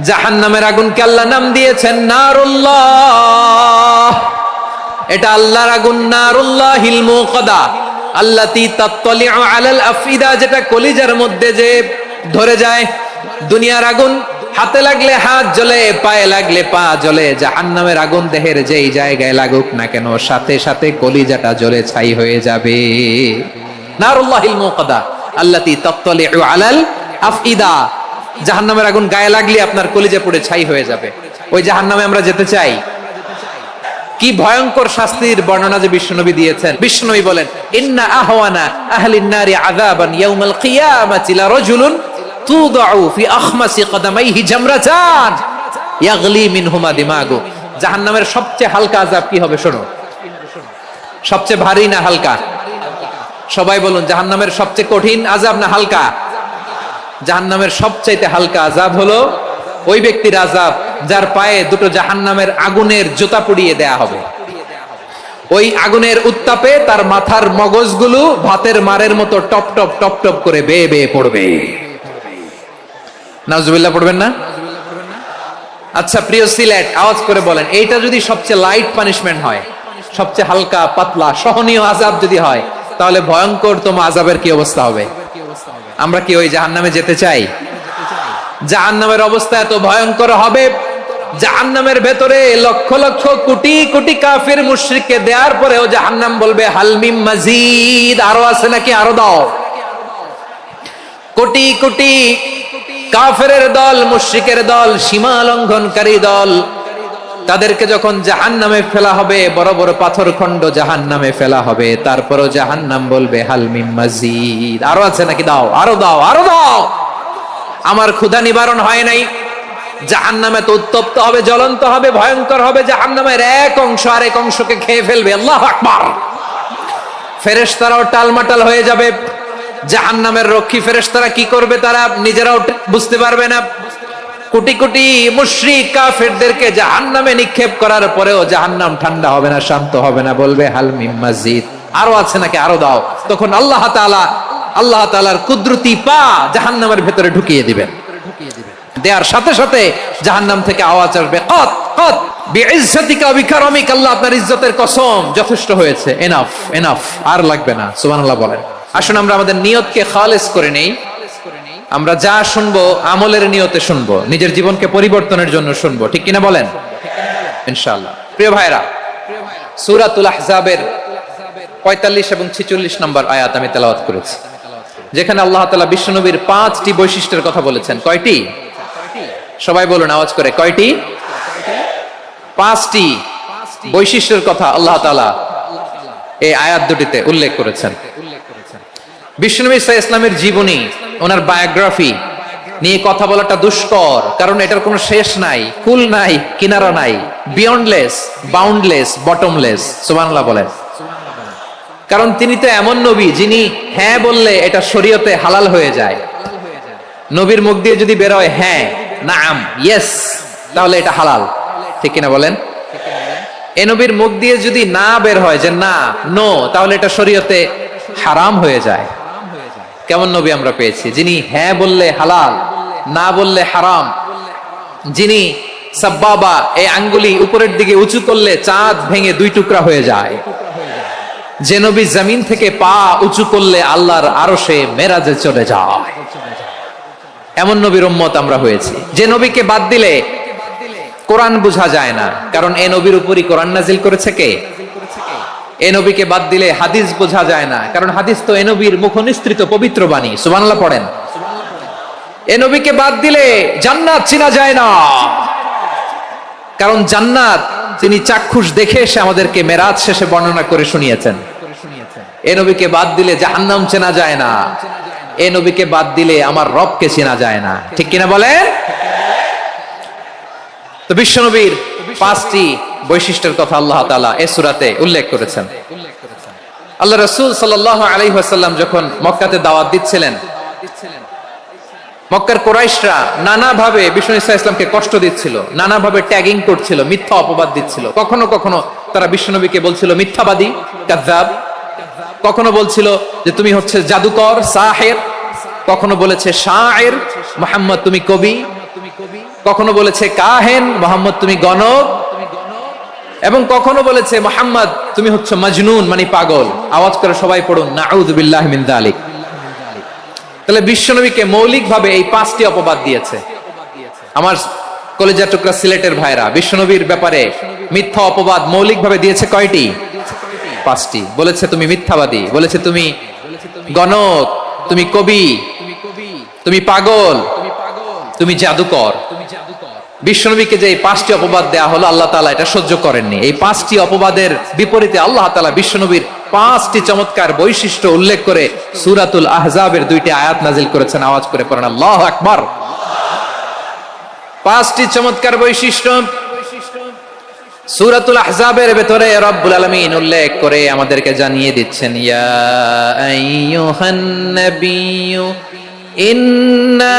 জাহান্নামের আগুনকে আল্লাহ নাম দিয়েছেন নারুল্লাহ। এটা আল্লাহর আগুন, নারুল্লাহিল মুকাদা আল্লাতী তাত্তালিউ আলাল আফইদা, যেটা কলিজার মধ্যে যে ধরে যায়। দুনিয়ার আগুন হাতে লাগলে হাত জ্বলে, পায়ে লাগলে পা জ্বলে। জাহান্নামের আগুন দেহের যেই জায়গায় লাগুক না কেন, সাথে সাথে কলিজাটা জ্বলে ছাই হয়ে যাবে। নারুল্লাহিল মুকাদা আল্লাতী তাত্তালিউ আলাল আফইদা। জাহান্নামের আগুন গায়ে লাগলে আপনার কলিজা পুড়ে ছাই হয়ে যাবে। ওই জাহান্নামে আমরা যেতে চাই? কি ভয়ঙ্কর শাস্তির বর্ণনা যে বিশ্বনবী দিয়েছেন। বিশ্বনবী বলেন, ইন্না আহওয়ানা আহলিন নারি আযাবান ইয়াউমাল কিয়ামাতি লারাজুলুন তুদাউ ফি আখমাসি কদামাইহি জামরাতান ইয়াগলি মিনহুমা দিমাগু। জাহান্নামের সবচেয়ে হালকা আযাব কি হবে শোনো। সবচেয়ে ভারী না হালকা? সবাই বলুন, জাহান্নামের সবচেয়ে কঠিন আযাব না হালকা? জাহান্নামের সবচাইতে হালকা আযাব হলো ওই ব্যক্তির আযাব যার পায়ে দুটো জাহান্নামের আগুনের জুতা পুড়িয়ে দেয়া হবে। ওই আগুনের উত্তাপে তার মাথার মগজগুলো ভাতের মারের মতো টপ টপ টপ টপ করে বেয়ে বেয়ে পড়বে। নাউজুবিল্লাহ পড়বেন না? আচ্ছা প্রিয় সিলেট, আওয়াজ করে বলেন, এইটা যদি সবচেয়ে লাইট পানিশমেন্ট হয়, সবচেয়ে হালকা পাতলা সহনীয় আযাব যদি হয়, তাহলে ভয়ঙ্করতম আযাবের কি অবস্থা হবে? আমরা কি ওই জাহান্নামে যেতে চাই? জাহান্নামের অবস্থা এত ভয়ঙ্কর হবে, জাহান্নামের ভেতরে লক্ষ লক্ষ কোটি কোটি কাফির মুশরিককে দেওয়ার পরেও জাহান্নাম বলবে হাল মিন মাজিদ, আরো আছে নাকি, আরো দাও। কোটি কোটি কাফেরের দল, মুশরিকের দল, সীমা লঙ্ঘনকারী দল, তাদেরকে যখন জাহান্নামে ফেলা হবে, বড় বড় পাথর খণ্ড জাহান্নামে ফেলা হবে, তারপরও জাহান্নাম বলবে হাল মিন মাজিদ, আরো আছে নাকি, দাও, আরো দাও, আরো দাও। আমার ক্ষুধা নিবারণ হয় নাই। জাহান্নামে তো উত্তপ্ত হবে, জ্বলন্ত হবে, ভয়ঙ্কর হবে। জাহান্নামের এক অংশ আরেক অংশকে খেয়ে ফেলবে। আল্লাহু আকবার। ফেরেশতারাও টালমাটাল হয়ে যাবে। জাহান্নামের রক্ষী ফেরেশতারা কি করবে তারা নিজেরাও বুঝতে পারবে না। কোটি কোটি মুশরিক কাফেরদেরকে জাহান্নামে নিক্ষেপ করার পরেও জাহান্নাম ঠান্ডা হবে না, শান্ত হবে না, বলবে হাল মিন মাজিদ, আরো আছে নাকি, আরো দাও। তখন আল্লাহ তাআলার কুদরতি পা জাহান্নামের ভেতরে ঢুকিয়ে দিবেন। দেওয়ার সাথে সাথে জাহান্নাম থেকে আওয়াজ আসবে, কত কত বিইজ্জাতিকা ওয়া বিকারামিকা, আল্লাহ আপনার ইজ্জতের কসম, যথেষ্ট হয়েছে, এনাফ এনাফ, আর লাগবে না। সুবহানাল্লাহ বলেন। আসুন আমরা আমাদের নিয়তকে খালেস করে নেই। আমরা যা শুনবো আমলের নিয়তে শুনবো, নিজের জীবনকে পরিবর্তনের জন্য শুনবো, ঠিক কিনা বলেন? ইনশাআল্লাহ। প্রিয় ভাইরা, সূরাতুল আহজাবের 45 এবং 46 নম্বর আয়াত আমি তেলাওয়াত করেছি, যেখানে আল্লাহ তাআলা বিশ্বনবীর 5টি বৈশিষ্ট্যের কথা বলেছেন। কয়টি? সবাই বলুন আওয়াজ করে, কয়টি? 5টি বৈশিষ্ট্যের কথা আল্লাহ তাআলা এই আয়াত দুটিতে উল্লেখ করেছেন। বিশ্বনবী সাল্লাল্লাহু আলাইহি ওয়াসাল্লামের জীবনী, ওনার বায়োগ্রাফি নিয়ে কথা বলাটা দুষ্কর, কারণ এটার কোনো শেষ নাই, কুল নাই, কিনারা নাই, বিয়ন্ডলেস, বাউন্ডলেস, বটমলেস। সুবহানাল্লাহ বলেন। কারণ তিনি তো এমন নবী যিনি হ্যাঁ বললে এটা শরীয়তে হালাল হয়ে যায়। নবীর মুখ দিয়ে যদি বের হয় হ্যাঁ, নাম, ইয়েস, তাহলে এটা হালাল, ঠিক কিনা বলেন? এ নবীর মুখ দিয়ে যদি না বের হয় যে না, নো, তাহলে এটা শরীয়তে হারাম হয়ে যায়। কেমন নবী আমরা পেয়েছি, যিনি হ্যাঁ বললে হালাল, না বললে হারাম, যিনি সাব্বাবা, এই আঙ্গুলি উপরের দিকে উঁচু করলে চাঁদ ভেঙে 2 টুকরা হয়ে যায়, যে নবী জমিন থেকে পা উঁচু করলে আল্লাহর আরশে মেরাজে চলে যায়, এমন নবীর উম্মত আমরা হয়েছি। যে নবীকে বাদ দিলে কোরআন বোঝা যায় না, কারণ এই নবীর উপরই কোরআন নাজিল করেছে কে? এই নবীকে বাদ দিলে হাদিস বোঝা যায় না, কারণ হাদিস তো এই নবীর মুখনিসৃত পবিত্র বাণী। সুবহানাল্লাহ পড়েন। এই নবীকে বাদ দিলে জান্নাত চেনা যায় না, কারণ জান্নাত তিনি চাক্ষুষ দেখে এসে আমাদেরকে মেরাজ শেষে বর্ণনা করে শুনিয়েছেন। এই নবীকে বাদ দিলে জাহান্নাম চেনা যায় না, এই নবীকে বাদ দিলে আমার রবকে চেনা যায় না, ঠিক কিনা বলেন? তো বিশ্বনবীর 5টি বৈশিষ্ট্যের কথা আল্লাহ তাআলা এই সূরাতে উল্লেখ করেছেন। আল্লাহ রাসূল সাল্লাল্লাহু আলাইহি ওয়াসাল্লাম যখন মক্কাতে দাওয়াত দিচ্ছিলেন, মক্কার কুরাইশরা নানাভাবে বিষ্ণু ইসা ইসলামকে কষ্ট দিচ্ছিল, নানাভাবে ট্যাগিং করছিল, মিথ্যা অপবাদ দিচ্ছিল। কখনো কখনো তারা বিশ্বনবীকে বলছিল মিথ্যাবাদী, কাযযাব। কখনো বলছিল যে তুমি হচ্ছে জাদুকর, সাহের। কখনো বলেছে শায়ের, মুহাম্মদ তুমি কবি। কখনো বলেছে কাহেন, মোহাম্মদ তুমি গণক, এবং কখনো বলেছে মোহাম্মদ তুমি হচ্ছে মজনুন মানে পাগল। আওয়াজ করে সবাই পড়ুন নাউযু বিল্লাহি মিন যালিক। তাহলে বিশ্বনবীকে মৌলিকভাবে এই 5টি অপবাদ দিয়েছে। আমার কলেজার টুকরা সিলেটের ভাইরা, বিশ্বনবীর ব্যাপারে মিথ্যা অপবাদ মৌলিকভাবে দিয়েছে কয়টি? 5টি। বলেছে তুমি মিথ্যাবাদী, বলেছে তুমি গণক, তুমি কবি, তুমি পাগল, তুমি জাদুকর। বিশ্বনবীকে যে এই 5টি অপবাদ দেয়া হলো, আল্লাহ তাআলা এটা সহ্য করেননি। এই 5টি অপবাদের বিপরীতে আল্লাহ তাআলা বিশ্বনবীর 5টি চমৎকার বৈশিষ্ট্য উল্লেখ করে সূরাতুল আহজাবের 2টি আয়াত নাজিল করেছেন। আওয়াজ করে পড়েন আল্লাহু আকবার। 5টি চমৎকার বৈশিষ্ট্য সূরাতুল আহজাবের ভেতরে রব্বুল আলামিন উল্লেখ করে আমাদেরকে জানিয়ে দিচ্ছেন, ইয়া আইয়ুহান নাবিয়্যু ইন্না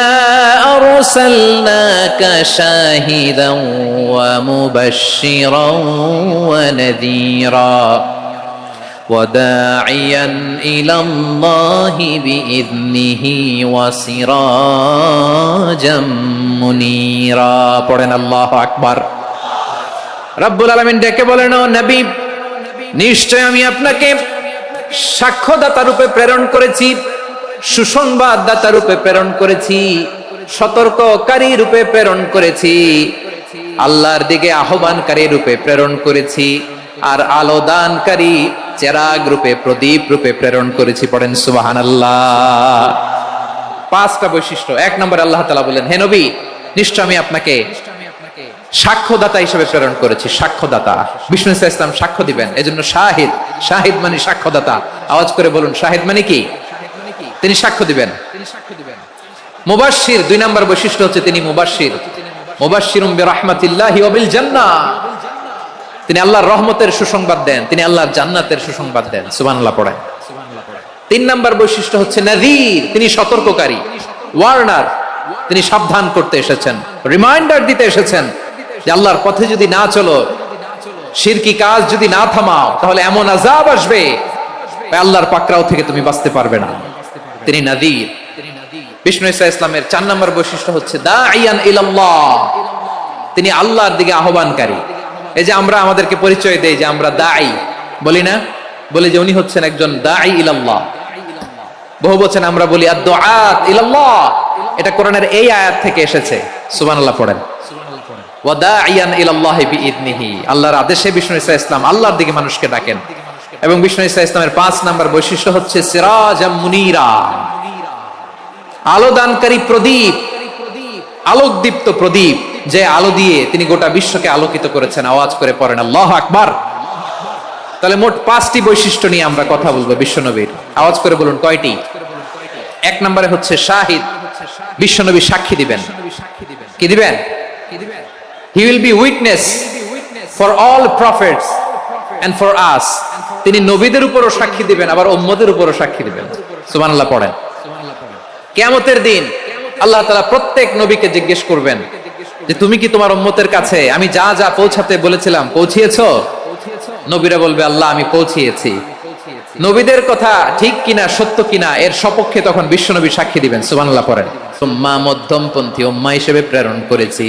আরসালনাকা শাহিদান ওয়া মুবাশশিরান ওয়া নাযীরা ওয়া দাঈয়ান ইলাল্লাহি বিইذনিহি ওয়া সিরাজাম মুনীরা। পড়েন আল্লাহু আকবার। রব্বুল আলামিন ডেকে বলেন, ও নবী, নিশ্চয় আমি আপনাকে সাক্ষ্যদাতা রূপে প্রেরণ করেছি, সুসংবাদদাতা রূপে প্রেরণ করেছি, সতর্ককারী রূপে প্রেরণ করেছি, আল্লাহর দিকে আহ্বানকারী রূপে প্রেরণ করেছি, আর আলো দানকারী চেরাগ রূপে, প্রদীপ রূপে প্রেরণ করেছি। পড়েন সুবহানাল্লাহ। 5টা বৈশিষ্ট্য। 1 নম্বরে আল্লাহ তাআলা বলেন, হে নবী, নিশ্চয় আমি আপনাকে সাক্ষ্যদাতা হিসেবে প্রেরণ করেছি। সাক্ষ্যদাতা, বিষ্ণু ইসলাম সাক্ষ্য দিবেন, এজন্য শাহিদ। শাহিদ মানে সাক্ষ্যদাতা। আওয়াজ করে বলুন শাহিদ মানে কি? তিনি সাক্ষ্য দিবেন। মুবাশশির, 2 নম্বর বৈশিষ্ট্য হচ্ছে তিনি মুবাশশির। মুবাশশিরুম বিরাহমাতিল্লাহি ওয়া বিল জান্নাহ, তিনি আল্লাহর রহমতের সুসংবাদ দেন, তিনি আল্লাহর জান্নাতের সুসংবাদ দেন। সুবহানাল্লাহ পড়েন। 3 নম্বর বৈশিষ্ট্য হচ্ছে নাযীর, তিনি সতর্ককারী, ওয়ার্নার, তিনি সাবধান করতে এসেছেন, রিমাইন্ডার দিতে এসেছেন যে আল্লাহর পথে যদি না চলো, শিরকি কাজ যদি না থামাও, তাহলে এমন আযাব আসবে আল্লাহর পাকড়াও থেকে তুমি বাঁচতে পারবে না। তিনি নাযীর। বিষ্ণু ইসলামের 4 নম্বর বৈশিষ্ট্য হচ্ছে দাঈয়ান ইলাল্লাহ, তিনি আল্লাহর দিকে আহ্বানকারী। এই যে আমরা আমাদেরকে পরিচয় দেই যে আমরা দাঈ, বলি না? বলি যে উনি হচ্ছেন একজন দাঈ ইলাল্লাহ। বহু বচন আমরা বলি আদ-দুআত ইলাল্লাহ। এটা কোরআনের এই আয়াত থেকে এসেছে। সুবহানাল্লাহ পড়েন। ওয়া দাঈয়ান ইলাল্লাহি বিইذনিহি, আল্লাহর আদেশে বিষ্ণু ইসলাম আল্লাহর দিকে মানুষকে ডাকেন। এবং বিষ্ণু ইসলামের 5 নম্বর বৈশিষ্ট্য হচ্ছে সিরাজাম মুনীরা, আলোদানকারী প্রদীপ, আলোকদীপ্ত প্রদীপ, যে আলো দিয়ে তিনি গোটা বিশ্বকে আলোকিত করেছেন। আওয়াজ করে পড়েন আল্লাহু আকবার। তাহলে মোট 5টি বৈশিষ্ট্য নিয়ে আমরা কথা বলবো বিশ্বনবীর। আওয়াজ করে বলুন কয়টি? 1 নম্বরে হচ্ছে শাহিদ, বিশ্বনবী সাক্ষী দিবেন। কি দিবেন? He will be witness for all prophets and for us. তিনি নবীদের উপরও সাক্ষী দিবেন, আবার উম্মতের উপরও সাক্ষী দিবেন। সুবহানাল্লাহ পড়েন। কিয়ামতের দিন আল্লাহ তাআলা প্রত্যেক নবীকে জিজ্ঞেস করবেন যে তুমি কি তোমার উম্মতের কাছে আমি যা যা পৌঁছাতে বলেছিলাম পৌঁছিয়েছো? নবীরা বলবে আল্লাহ আমি পৌঁছিয়েছি। নবীদের কথা ঠিক কিনা, সত্য কিনা, এর সপক্ষে তখন বিশ্বনবী সাক্ষী দিবেন। সুবহানাল্লাহ পড়েন। উম্মাহ মধ্যমপন্থী উম্মাহ হিসেবে প্রেরণ করেছি,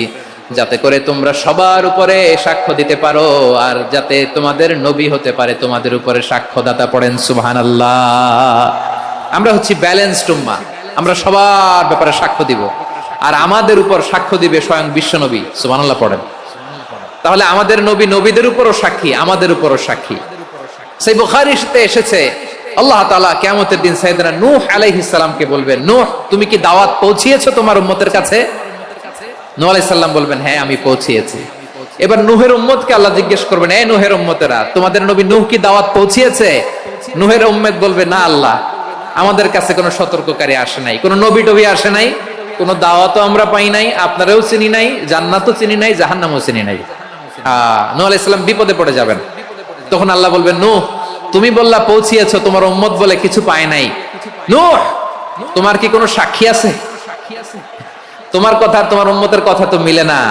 যাতে করে তোমরা সবার উপরে সাক্ষ্য দিতে পারো, আর যাতে তোমাদের নবী হতে পারে তোমাদের উপরে সাক্ষ্যদাতা। পড়েন সুবহানাল্লাহ। আমরা হচ্ছি ব্যালেন্সড উম্মাহ, আমরা সবার ব্যাপারে সাক্ষ্য দিব, আর আমাদের উপর সাক্ষ্য দিবে স্বয়ং বিশ্বনবী। সুবহানাল্লাহ পড়েন। তাহলে আমাদের নবী নবীদের উপরও সাক্ষী, আমাদের উপরও সাক্ষী। সেই বুখারীতে এসেছে আল্লাহ তাআলা কিয়ামতের দিন সাইয়েদনা নূহ আলাইহিস সালামকে বলবেন, নূহ তুমি কি দাওয়াত পৌঁছিয়েছো তোমার উম্মতের কাছে? নূহ আলাইহিস সালাম বলবেন হ্যাঁ আমি পৌঁছিয়েছি। এবার নূহের উম্মতকে আল্লাহ জিজ্ঞেস করবেন, এই নূহের উম্মতেরা তোমাদের নবী নূহ কি দাওয়াত পৌঁছিয়েছে? নূহের উম্মত বলবে না আল্লাহ, আমাদের কাছে কোনো সতর্ককারী আসে নাই, কোনো নবী টবি আসে নাই, কোনো দাওয়াতও আমরা পাই নাই, আপনারাও চিনি নাই, জান্নাতও চিনি নাই, জাহান্নামও চিনি নাই। নূহ আলাইহিস সালাম বিপদে পড়ে যাবেন। তখন আল্লাহ বলবেন, নূহ তুমি বললা পৌঁছিয়েছো, তোমার উম্মত বলে কিছু পায় নাই। নূহ তোমার কি কোনো সাক্ষী আছে? তোমার কথা আর তোমার উম্মতের কথা তো মিলে না।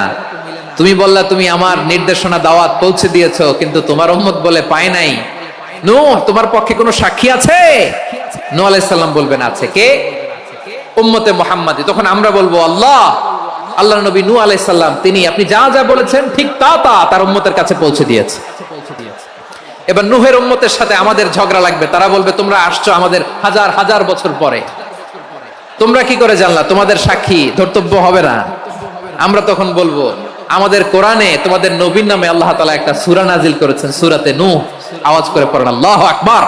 তুমি বললা তুমি আমার নির্দেশনা দাওয়াত পৌঁছে দিয়েছো, কিন্তু তোমার উম্মত বলে পায় নাই। নূহ তোমার পক্ষে কোনো সাক্ষী আছে? নূহ আলাইহিস সালাম বলবেন আছে। কে? উম্মতে মুহাম্মাদি। তখন আমরা বলবো আল্লাহ আল্লাহর নবী নূহ আলাইহিস সালাম তিনি আপনি যা যা বলেছেন ঠিক তা তার উম্মতের কাছে পৌঁছে দিয়েছে। এবার নূহের উম্মতের সাথে আমাদের ঝগড়া লাগবে, তারা বলবে তোমরা আসছো আমাদের হাজার হাজার বছর পরে, তোমরা কি করে জানলা? তোমাদের সাক্ষী ধর্তব্য হবে না? আমরা তখন বলবো আমাদের কোরআনে তোমাদের নবীর নামে আল্লাহ তাআলা একটা সূরা নাজিল করেছেন, সূরাতে নূহ। আওয়াজ করে পড়েন আল্লাহু আকবার।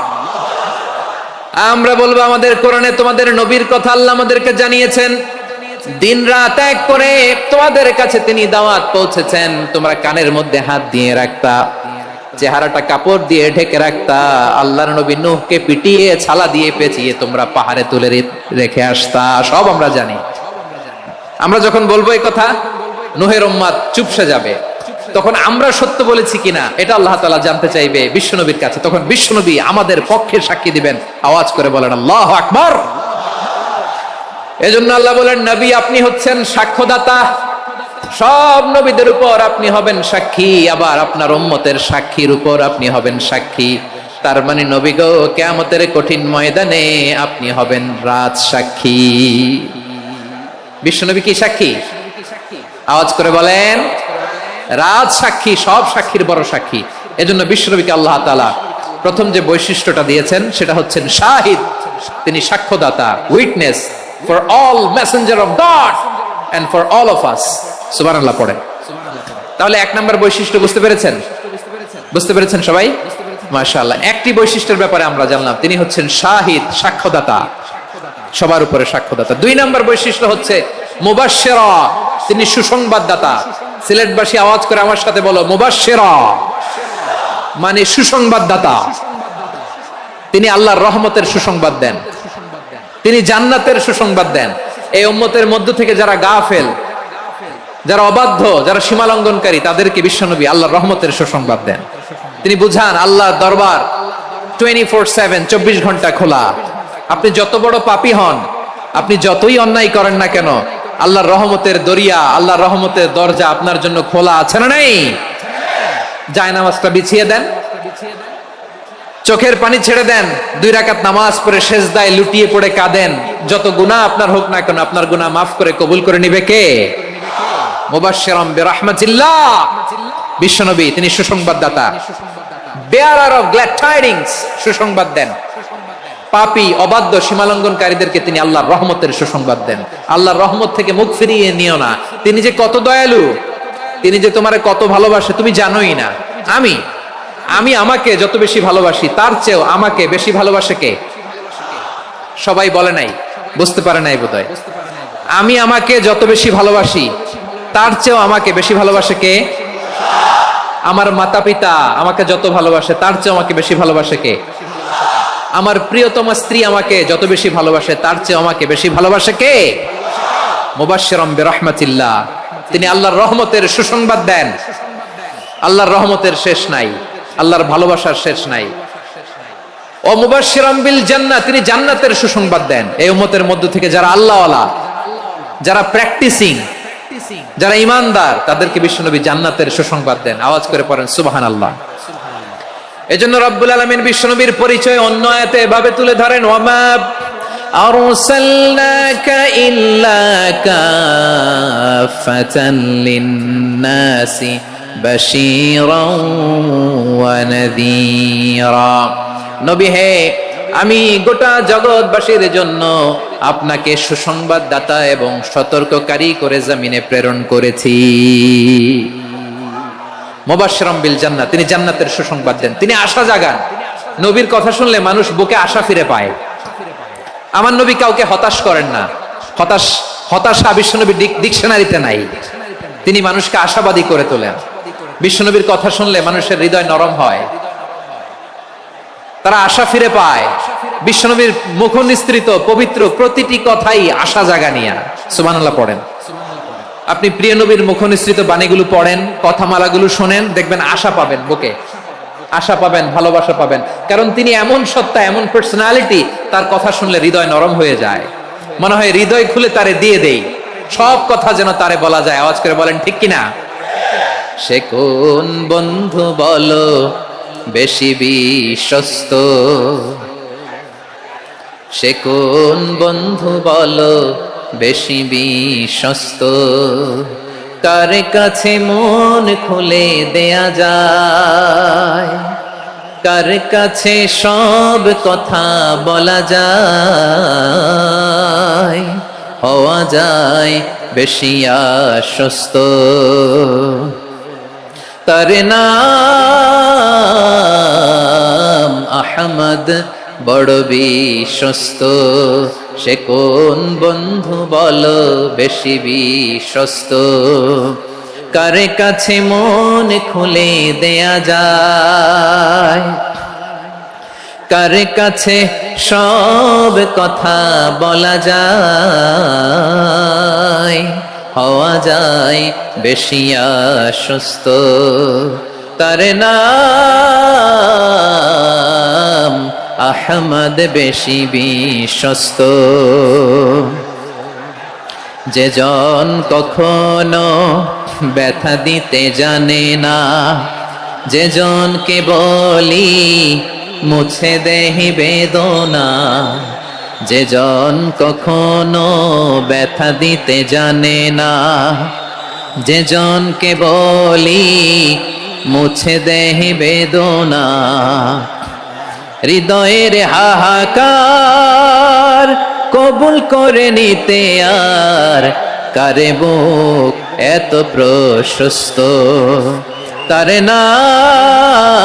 আমরা বলবো আমাদের কোরআনে তোমাদের নবীর কথা আল্লাহ আমাদেরকে জানিয়েছেন, দিন রাত এক করে তোমাদের কাছে তিনি দাওয়াত পৌঁছেছেন, তোমরা কানের মধ্যে হাত দিয়ে রাখতা, চেহারাটা কাপড় দিয়ে ঢেকে রাখতা, আল্লাহর নবী নূহকে পিটিয়ে ছালা দিয়ে পেঁচিয়ে তোমরা পাহাড়ে তুলে রেখে আসতা, সব আমরা জানি। আমরা যখন বলবো এই কথা, নূহের উম্মত চুপসে যাবে। তখন আমরা সত্য বলেছি কিনা এটা আল্লাহ তাআলা জানতে চাইবে বিশ্বনবীর কাছে, তখন বিশ্বনবী আমাদের পক্ষে সাক্ষী দিবেন। আওয়াজ করে বলেন আল্লাহু আকবার। এজন্য আল্লাহ বলেন নবী আপনি হচ্ছেন সাক্ষ্যদাতা, সব নবীদের উপর আপনি হবেন সাক্ষী, আবার আপনার উম্মতের সাক্ষীর উপর আপনি হবেন সাক্ষী। তার মানে নবী গো, কিয়ামতের কঠিন ময়দানে আপনি হবেন রাজ সাক্ষী। বিশ্বনবী কি সাক্ষী? আওয়াজ করে বলেন রাজ সাক্ষী, সব সাক্ষীর বড় সাক্ষী। এজন্য বিশ্বনবীকে আল্লাহ তাআলা প্রথম যে বৈশিষ্ট্যটা দিয়েছেন সেটা হচ্ছেন শাহিদ, তিনি সাক্ষ্যদাতা, witness for all messenger of God and for all of us. সুবহানাল্লাহ পড়েন। তাহলে এক নম্বর বৈশিষ্ট্য বুঝতে পেরেছেন? বুঝতে পেরেছেন সবাই? মাশাআল্লাহ। একটি বৈশিষ্ট্যের ব্যাপারে আমরা জানলাম, তিনি হচ্ছেন শাহিদ, সাক্ষ্যদাতা, সবার উপরে সাক্ষ্যদাতা। দুই নম্বর বৈশিষ্ট্য হচ্ছে মুবাশশিরা, তিনি সুসংবাদদাতা। সিলেটবাসী আওয়াজ করে আমার সাথে বলো মুবাশশিরা, মানে সুসংবাদদাতা। তিনি আল্লাহর রহমতের সুসংবাদ দেন, তিনি জান্নাতের সুসংবাদ দেন। এই উম্মতের মধ্য থেকে যারা গাফেল, যারা অবাধ্য, যারা সীমালঙ্ঘনকারী, তাদেরকে বিশ্বনবী আল্লাহর রহমতের সুসংবাদ দেন। তিনি বুঝান আল্লাহর দরবার 24/7, 24 ঘন্টা খোলা। আপনি যত বড় পাপী হন, আপনি যতই অন্যায় করেন না কেন, আল্লাহর রহমতের দরিয়া, আল্লাহর রহমতের দরজা আপনার জন্য খোলা আছে না নেই? জায়নামাজটা বিছিয়ে দেন, চোখের পানি ছেড়ে দেন, 2 রাকাত নামাজ পড়ে সেজদায় লুটিয়ে পড়ে কাঁদেন। যত গুনাহ আপনার হোক না কেন, আপনার গুনাহ মাফ করে কবুল করে নিবে কে? মুবাশশিরাম বিরাহমাতিল্লাহ, বিশ্বনবী তিনি সুসংবাদদাতা, বেয়ারার অফ গ্ল্যাড টাইডিংস, সুসংবাদ দেন। পাপী, অবাধ্য, সীমালঙ্ঘনকারীদেরকে তিনি আল্লাহর রহমতের সুসংবাদ দেন। আল্লাহর রহমত থেকে মুখ ফিরিয়ে নিও না। তিনি যে কত দয়ালু, তিনি যে তোমারে কত ভালোবাসে তুমি জানোই না। আমি আমাকে যত বেশি ভালোবাসি তার চেয়েও আমাকে বেশি ভালোবাসে কে? সবাই বলে নাই, বুঝতে পারে নাই বোধহয়। আমি আমাকে যত বেশি ভালোবাসি তার চেয়েও আমাকে বেশি ভালোবাসে কে? আমার মাতা পিতা আমাকে যত ভালোবাসে তার চেয়েও আমাকে বেশি ভালোবাসে কে? আমার প্রিয়তম স্ত্রী আমাকে যত বেশি ভালোবাসে তার চেয়ে আমাকে বেশি ভালোবাসে কে? মুবাশশিরাম বিরাহমাতিল্লাহ, তিনি আল্লাহর রহমতের সুসংবাদ দেন। আল্লাহর রহমতের শেষ নাই, আল্লাহর ভালোবাসার শেষ নাই। ও মুবাশশিরাম বিল জান্নাহ, তিনি জান্নাতের সুসংবাদ দেন। এই উম্মতের মধ্য থেকে যারা আল্লাহওয়ালা, যারা প্র্যাকটিসিং, যারা ঈমানদার, তাদেরকে বিশ্বনবী জান্নাতের সুসংবাদ দেন। আওয়াজ করে পড়েন সুবহানাল্লাহ। এজন্য রব্বুল আলামিন বিশ্বনবীর পরিচয় অন্য আয়াতে এভাবে তুলে ধরেন, ওয়ামা আরসালনাকা ইল্লা কাফাতান লিন-নাসি বাশীরাও ওয়া নাযীরা। নবী হে, আমি গোটা জগৎবাসীর জন্য আপনাকে সুসংবাদদাতা এবং সতর্ককারী করে জমিনে প্রেরণ করেছি। মুবাশশিরাম বিল জান্নাহ, তিনি জান্নাতের সুসংবাদ দেন, তিনি আশা জাগান। নবীর কথা শুনলে মানুষ বুকে আশা ফিরে পায়। আমার নবী কাউকে হতাশ করেন না। হতাশা বিশ্বনবীর ডিকশনারিতে নাই। তিনি মানুষকে আশাবাদী করে তোলেন। বিশ্বনবীর কথা শুনলে মানুষের হৃদয় নরম হয়, তারা আশা ফিরে পায়। বিশ্বনবীর মুখ নিঃসৃত পবিত্র প্রতিটি কথাই আশা জাগানিয়া। সুবহানাল্লাহ পড়েন। আপনি প্রিয় নবীর মুখ নিঃসৃত বাণীগুলো পড়েন, কথামালাগুলো শোনেন, দেখবেন আশা পাবেন, বুকে আশা পাবেন, ভালোবাসা পাবেন। কারণ তিনি এমন সত্তা, এমন পার্সোনালিটি, তার কথা শুনলে হৃদয় নরম হয়ে যায়। মনে হয় হৃদয় খুলে তারে দিয়ে দেই, সব কথা যেন তারে বলা যায়। আওয়াজ করে বলেন ঠিক কিনা? সে কোন বন্ধু বলো বেশি বিশ্বস্ত, সে কোন বন্ধু বলো বেশি বিশ্বস্ত। কার কাছে মন খুলে দেয়া যায়, কার কাছে সব কথা বলা যায়, হওয়া যায় বেশি আশ্বস্ত। তার নাম আহমদ, বড় বিশ্বস্ত। সে কোন বন্ধু বলো বেশি বিশ্বস্ত? কার কাছে মন খুলে দেয়া যায়, কার কাছে সব কথা বলা যায়, হওয়া যায় বেশি আশ্বস্ত। তার নাম আহমদ, বেশি বিশ্বস্ত। যে জন কখনো ব্যথা দিতে জানে না, যে জনকে বলি মুছে দেহি বেদনা, যে জন কখনো ব্যথা দিতে জানে না, যে জনকে বলি মুছে দেহি বেদনা, হৃদয়ের হাহাকার কবুল করে নিতে আর কারে বুক এত প্রশস্ত। তার নাম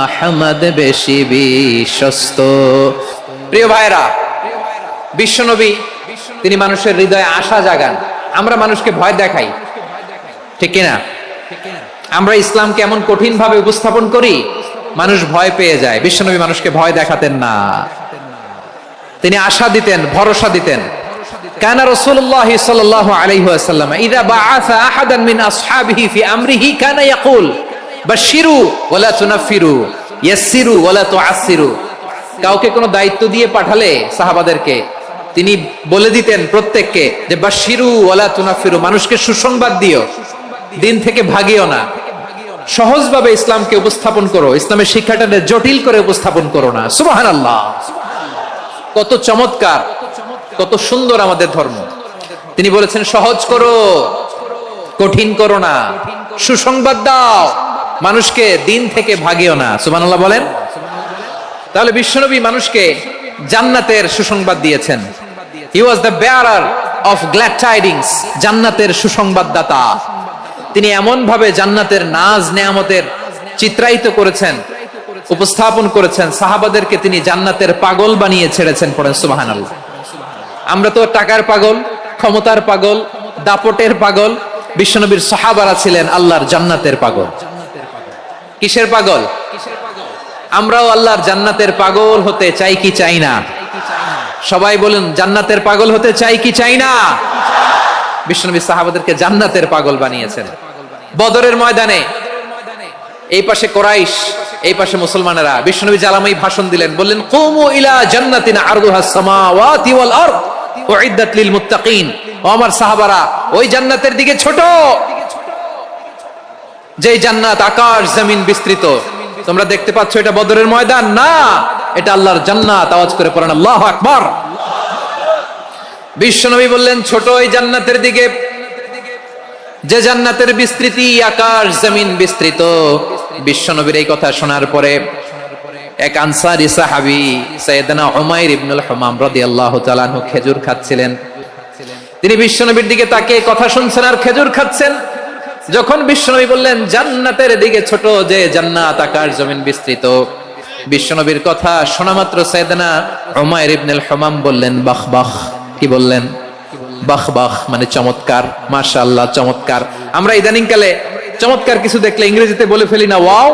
আহমদ, বেশি বিশ্বস্ত। প্রিয় ভাইরা, বিশ্বনবী তিনি মানুষের হৃদয়ে আশা জাগান। আমরা মানুষকে ভয় দেখাই, ঠিক কিনা? আমরা ইসলামকে এমন কঠিন ভাবে উপস্থাপন করি, মানুষ ভয় পেয়ে যায়। বিশ্বনবী মানুষকে ভয় দেখাতেন না, তিনি আশা দিতেন, ভরসা দিতেন। কানা রাসূলুল্লাহ সাল্লাল্লাহু আলাইহি ওয়াসাল্লাম ইযা বাআসা আহাদান মিন আসহাবিহি ফি আমরিহি কানা ইয়াকুল বাশশিরু ওয়ালা তুনাফিরু, ইয়াসসিরু ওয়ালা তুআসসিরু। কাউকে কোনো দায়িত্ব দিয়ে পাঠালে সাহাবাদেরকে তিনি বলে দিতেন প্রত্যেককে যে বাশশিরু ওয়ালা তুনাফিরু, মানুষকে সুসংবাদ দিও, দিন থেকে ভাগিও না। সহজভাবে ইসলামকে উপস্থাপন করো, ইসলামের শিক্ষাটাকে জটিল করে উপস্থাপন করো না। সুবহানাল্লাহ, কত চমৎকার, কত সুন্দর আমাদের ধর্ম। তিনি বলেছেন সহজ করো, কঠিন করো না, সুসংবাদ দাও, মানুষকে দিন থেকে ভাগিও না। সুবহানাল্লাহ বলেন। তাহলে বিশ্বনবী মানুষকে জান্নাতের সুসংবাদ দিয়েছেন। He was the bearer of glad tidings, জান্নাতের সুসংবাদদাতা। তিনি এমন ভাবে জান্নাতের নাজ নেয়ামতের চিত্রায়িত করেছেন, উপস্থাপন করেছেন, সাহাবাদেরকে তিনি জান্নাতের পাগল বানিয়ে ছেড়েছেন। পড়েন সুবহানাল্লাহ। আমরা তো টাকার পাগল, ক্ষমতার পাগল, দাপটের পাগল। বিশ্বনবীর সাহাবারা ছিলেন আল্লাহর জান্নাতের পাগল। কিসের পাগল? আমরাও আল্লাহর জান্নাতের পাগল হতে চাই কি চাই না? সবাই বলুন, জান্নাতের পাগল হতে চাই কি চাই না? বিশ্বনবী সাহাবাদেরকে জান্নাতের পাগল বানিয়েছেন। বদরের ময়দানে এই পাশে কোরাইশ, এই পাশে মুসলমানেরা। বিশ্বনবী জ্বালাময়ী ভাষণ দিলেন, বললেন কুমু ইলা জান্নাতিন আরদুহাস সামাওয়াতি ওয়াল আরদ উইদ্দাত লিল মুত্তাকিন। ও আমার সাহাবারা, ওই জান্নাতের দিকে ছোট, যে জান্নাত আকাশ জমিন বিস্তৃত। তোমরা দেখতে পাচ্ছ এটা বদরের ময়দান না, এটা আল্লাহর জান্নাত। আওয়াজ করে পড়েন আল্লাহু আকবার। বিশ্বনবী বললেন ছোট ওই জান্নাতের দিকে, যে জান্নাতের বিস্তৃতি আকাশ জমিন বিস্তৃত। বিশ্বনবীর এই কথা শোনার পরে এক আনসারী সাহাবী সাইয়েদনা উমাইর ইবনুল হুমাম রাদিয়াল্লাহু তাআলা আনহু খেজুর খাচ্ছিলেন। তিনি বিশ্বনবীর দিকে তাকিয়ে কথা শুনছেন আর খেজুর খাচ্ছেন। যখন বিশ্বনবী বললেন জান্নাতের দিকে ছোট, যে জান্নাত আকাশ জমিন বিস্তৃত, বিশ্বনবীর কথা শোনা মাত্র সাইয়েদনা উমাইর ইবনুল হুমাম বললেন বাহ বাহ। কি বললেন? বাহ বাহ, মানে চমৎকার, মাশাআল্লাহ, চমৎকার। আমরা ইদানিং কালে চমৎকার কিছু দেখলে ইংরেজিতে বলে ফেলি না ওয়াও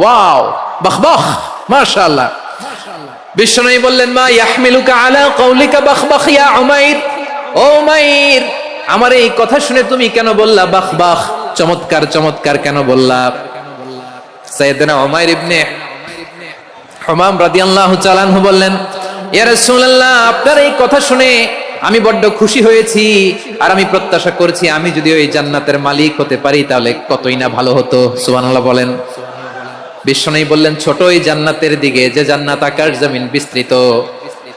ওয়াও, বাহ বাহ, মাশাআল্লাহ। বিশ্বনবী বললেন মা ইয়াহমিলুকা আলা কওলিকা বাহ বাহ ইয়া উমাইর। ও উমাইর, আমার এই কথা শুনে তুমি কেন বললা বাহ বাহ, চমৎকার চমৎকার কেন বললা? সাইয়েদনা উমাইর ইবনে হুমাম রাদিয়াল্লাহু তাআলা আনহু বললেন ইয়া রাসূলুল্লাহ, আপনার এই কথা শুনে আমি বড্ড খুশি হয়েছি, আর আমি প্রত্যাশা করছি আমি যদি ওই জান্নাতের মালিক হতে পারি তাহলে কতই না ভালো হতো। সুবহানাল্লাহ বলেন। বিশ্বনবী বললেন ছোট ওই জান্নাতের দিকে, যে জান্নাত আকাশ জমিন বিস্তৃত।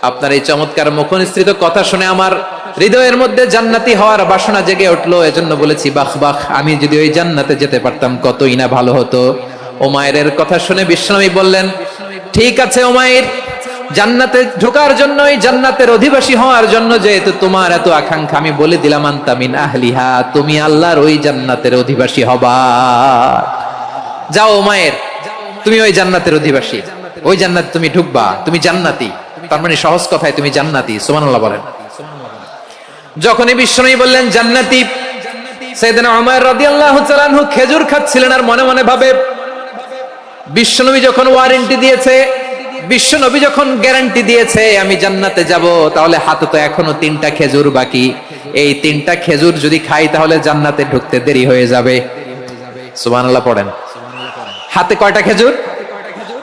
আপনার এই চমৎকার মুখনিসৃত কথা শুনে আমার হৃদয়ের মধ্যে জান্নাতি হওয়ার বাসনা জেগে উঠলো, এজন্য বলেছি বাহ বাহ, আমি যদি ওই জান্নাতে যেতে পারতাম কতই না ভালো হতো। উমাইরের কথা শুনে বিশ্বনবী বললেন, ঠিক আছে উমাইর, জান্নাতে ঢোকার জন্য, এই জান্নাতের অধিবাসী হওয়ার জন্য যেহেতু তোমার এত আকাঙ্ক্ষা, আমি বলে দিলাম আনতা মিন আহলিহা, তুমি আল্লাহর ওই জান্নাতের অধিবাসী হবা। যাও উমাইর, তুমি ওই জান্নাতের অধিবাসী, ওই জান্নাতে তুমি ঢুকবা, তুমি জান্নাতি। তার মানে সহজ কথায় তুমি জান্নাতি। সুবহানাল্লাহ বলেন। যখনই বিশ্বনবী বললেন জান্নাতি, সাইয়েদনা উমর রাদিয়াল্লাহু তাআলা আনহু খেজুর খাচ্ছিলেন আর মনে মনে ভাবে, বিশ্বনবী যখন ওয়ারেন্টি দিয়েছে, বিশ্বনবী যখন গ্যারান্টি দিয়েছে আমি জান্নাতে যাব, তাহলে হাতে তো এখনো 3টা খেজুর বাকি। এই 3টা খেজুর যদি খাই তাহলে জান্নাতে ঢুকতে দেরি হয়ে যাবে। সুবহানাল্লাহ পড়েন। হাতে কয়টা খেজুর?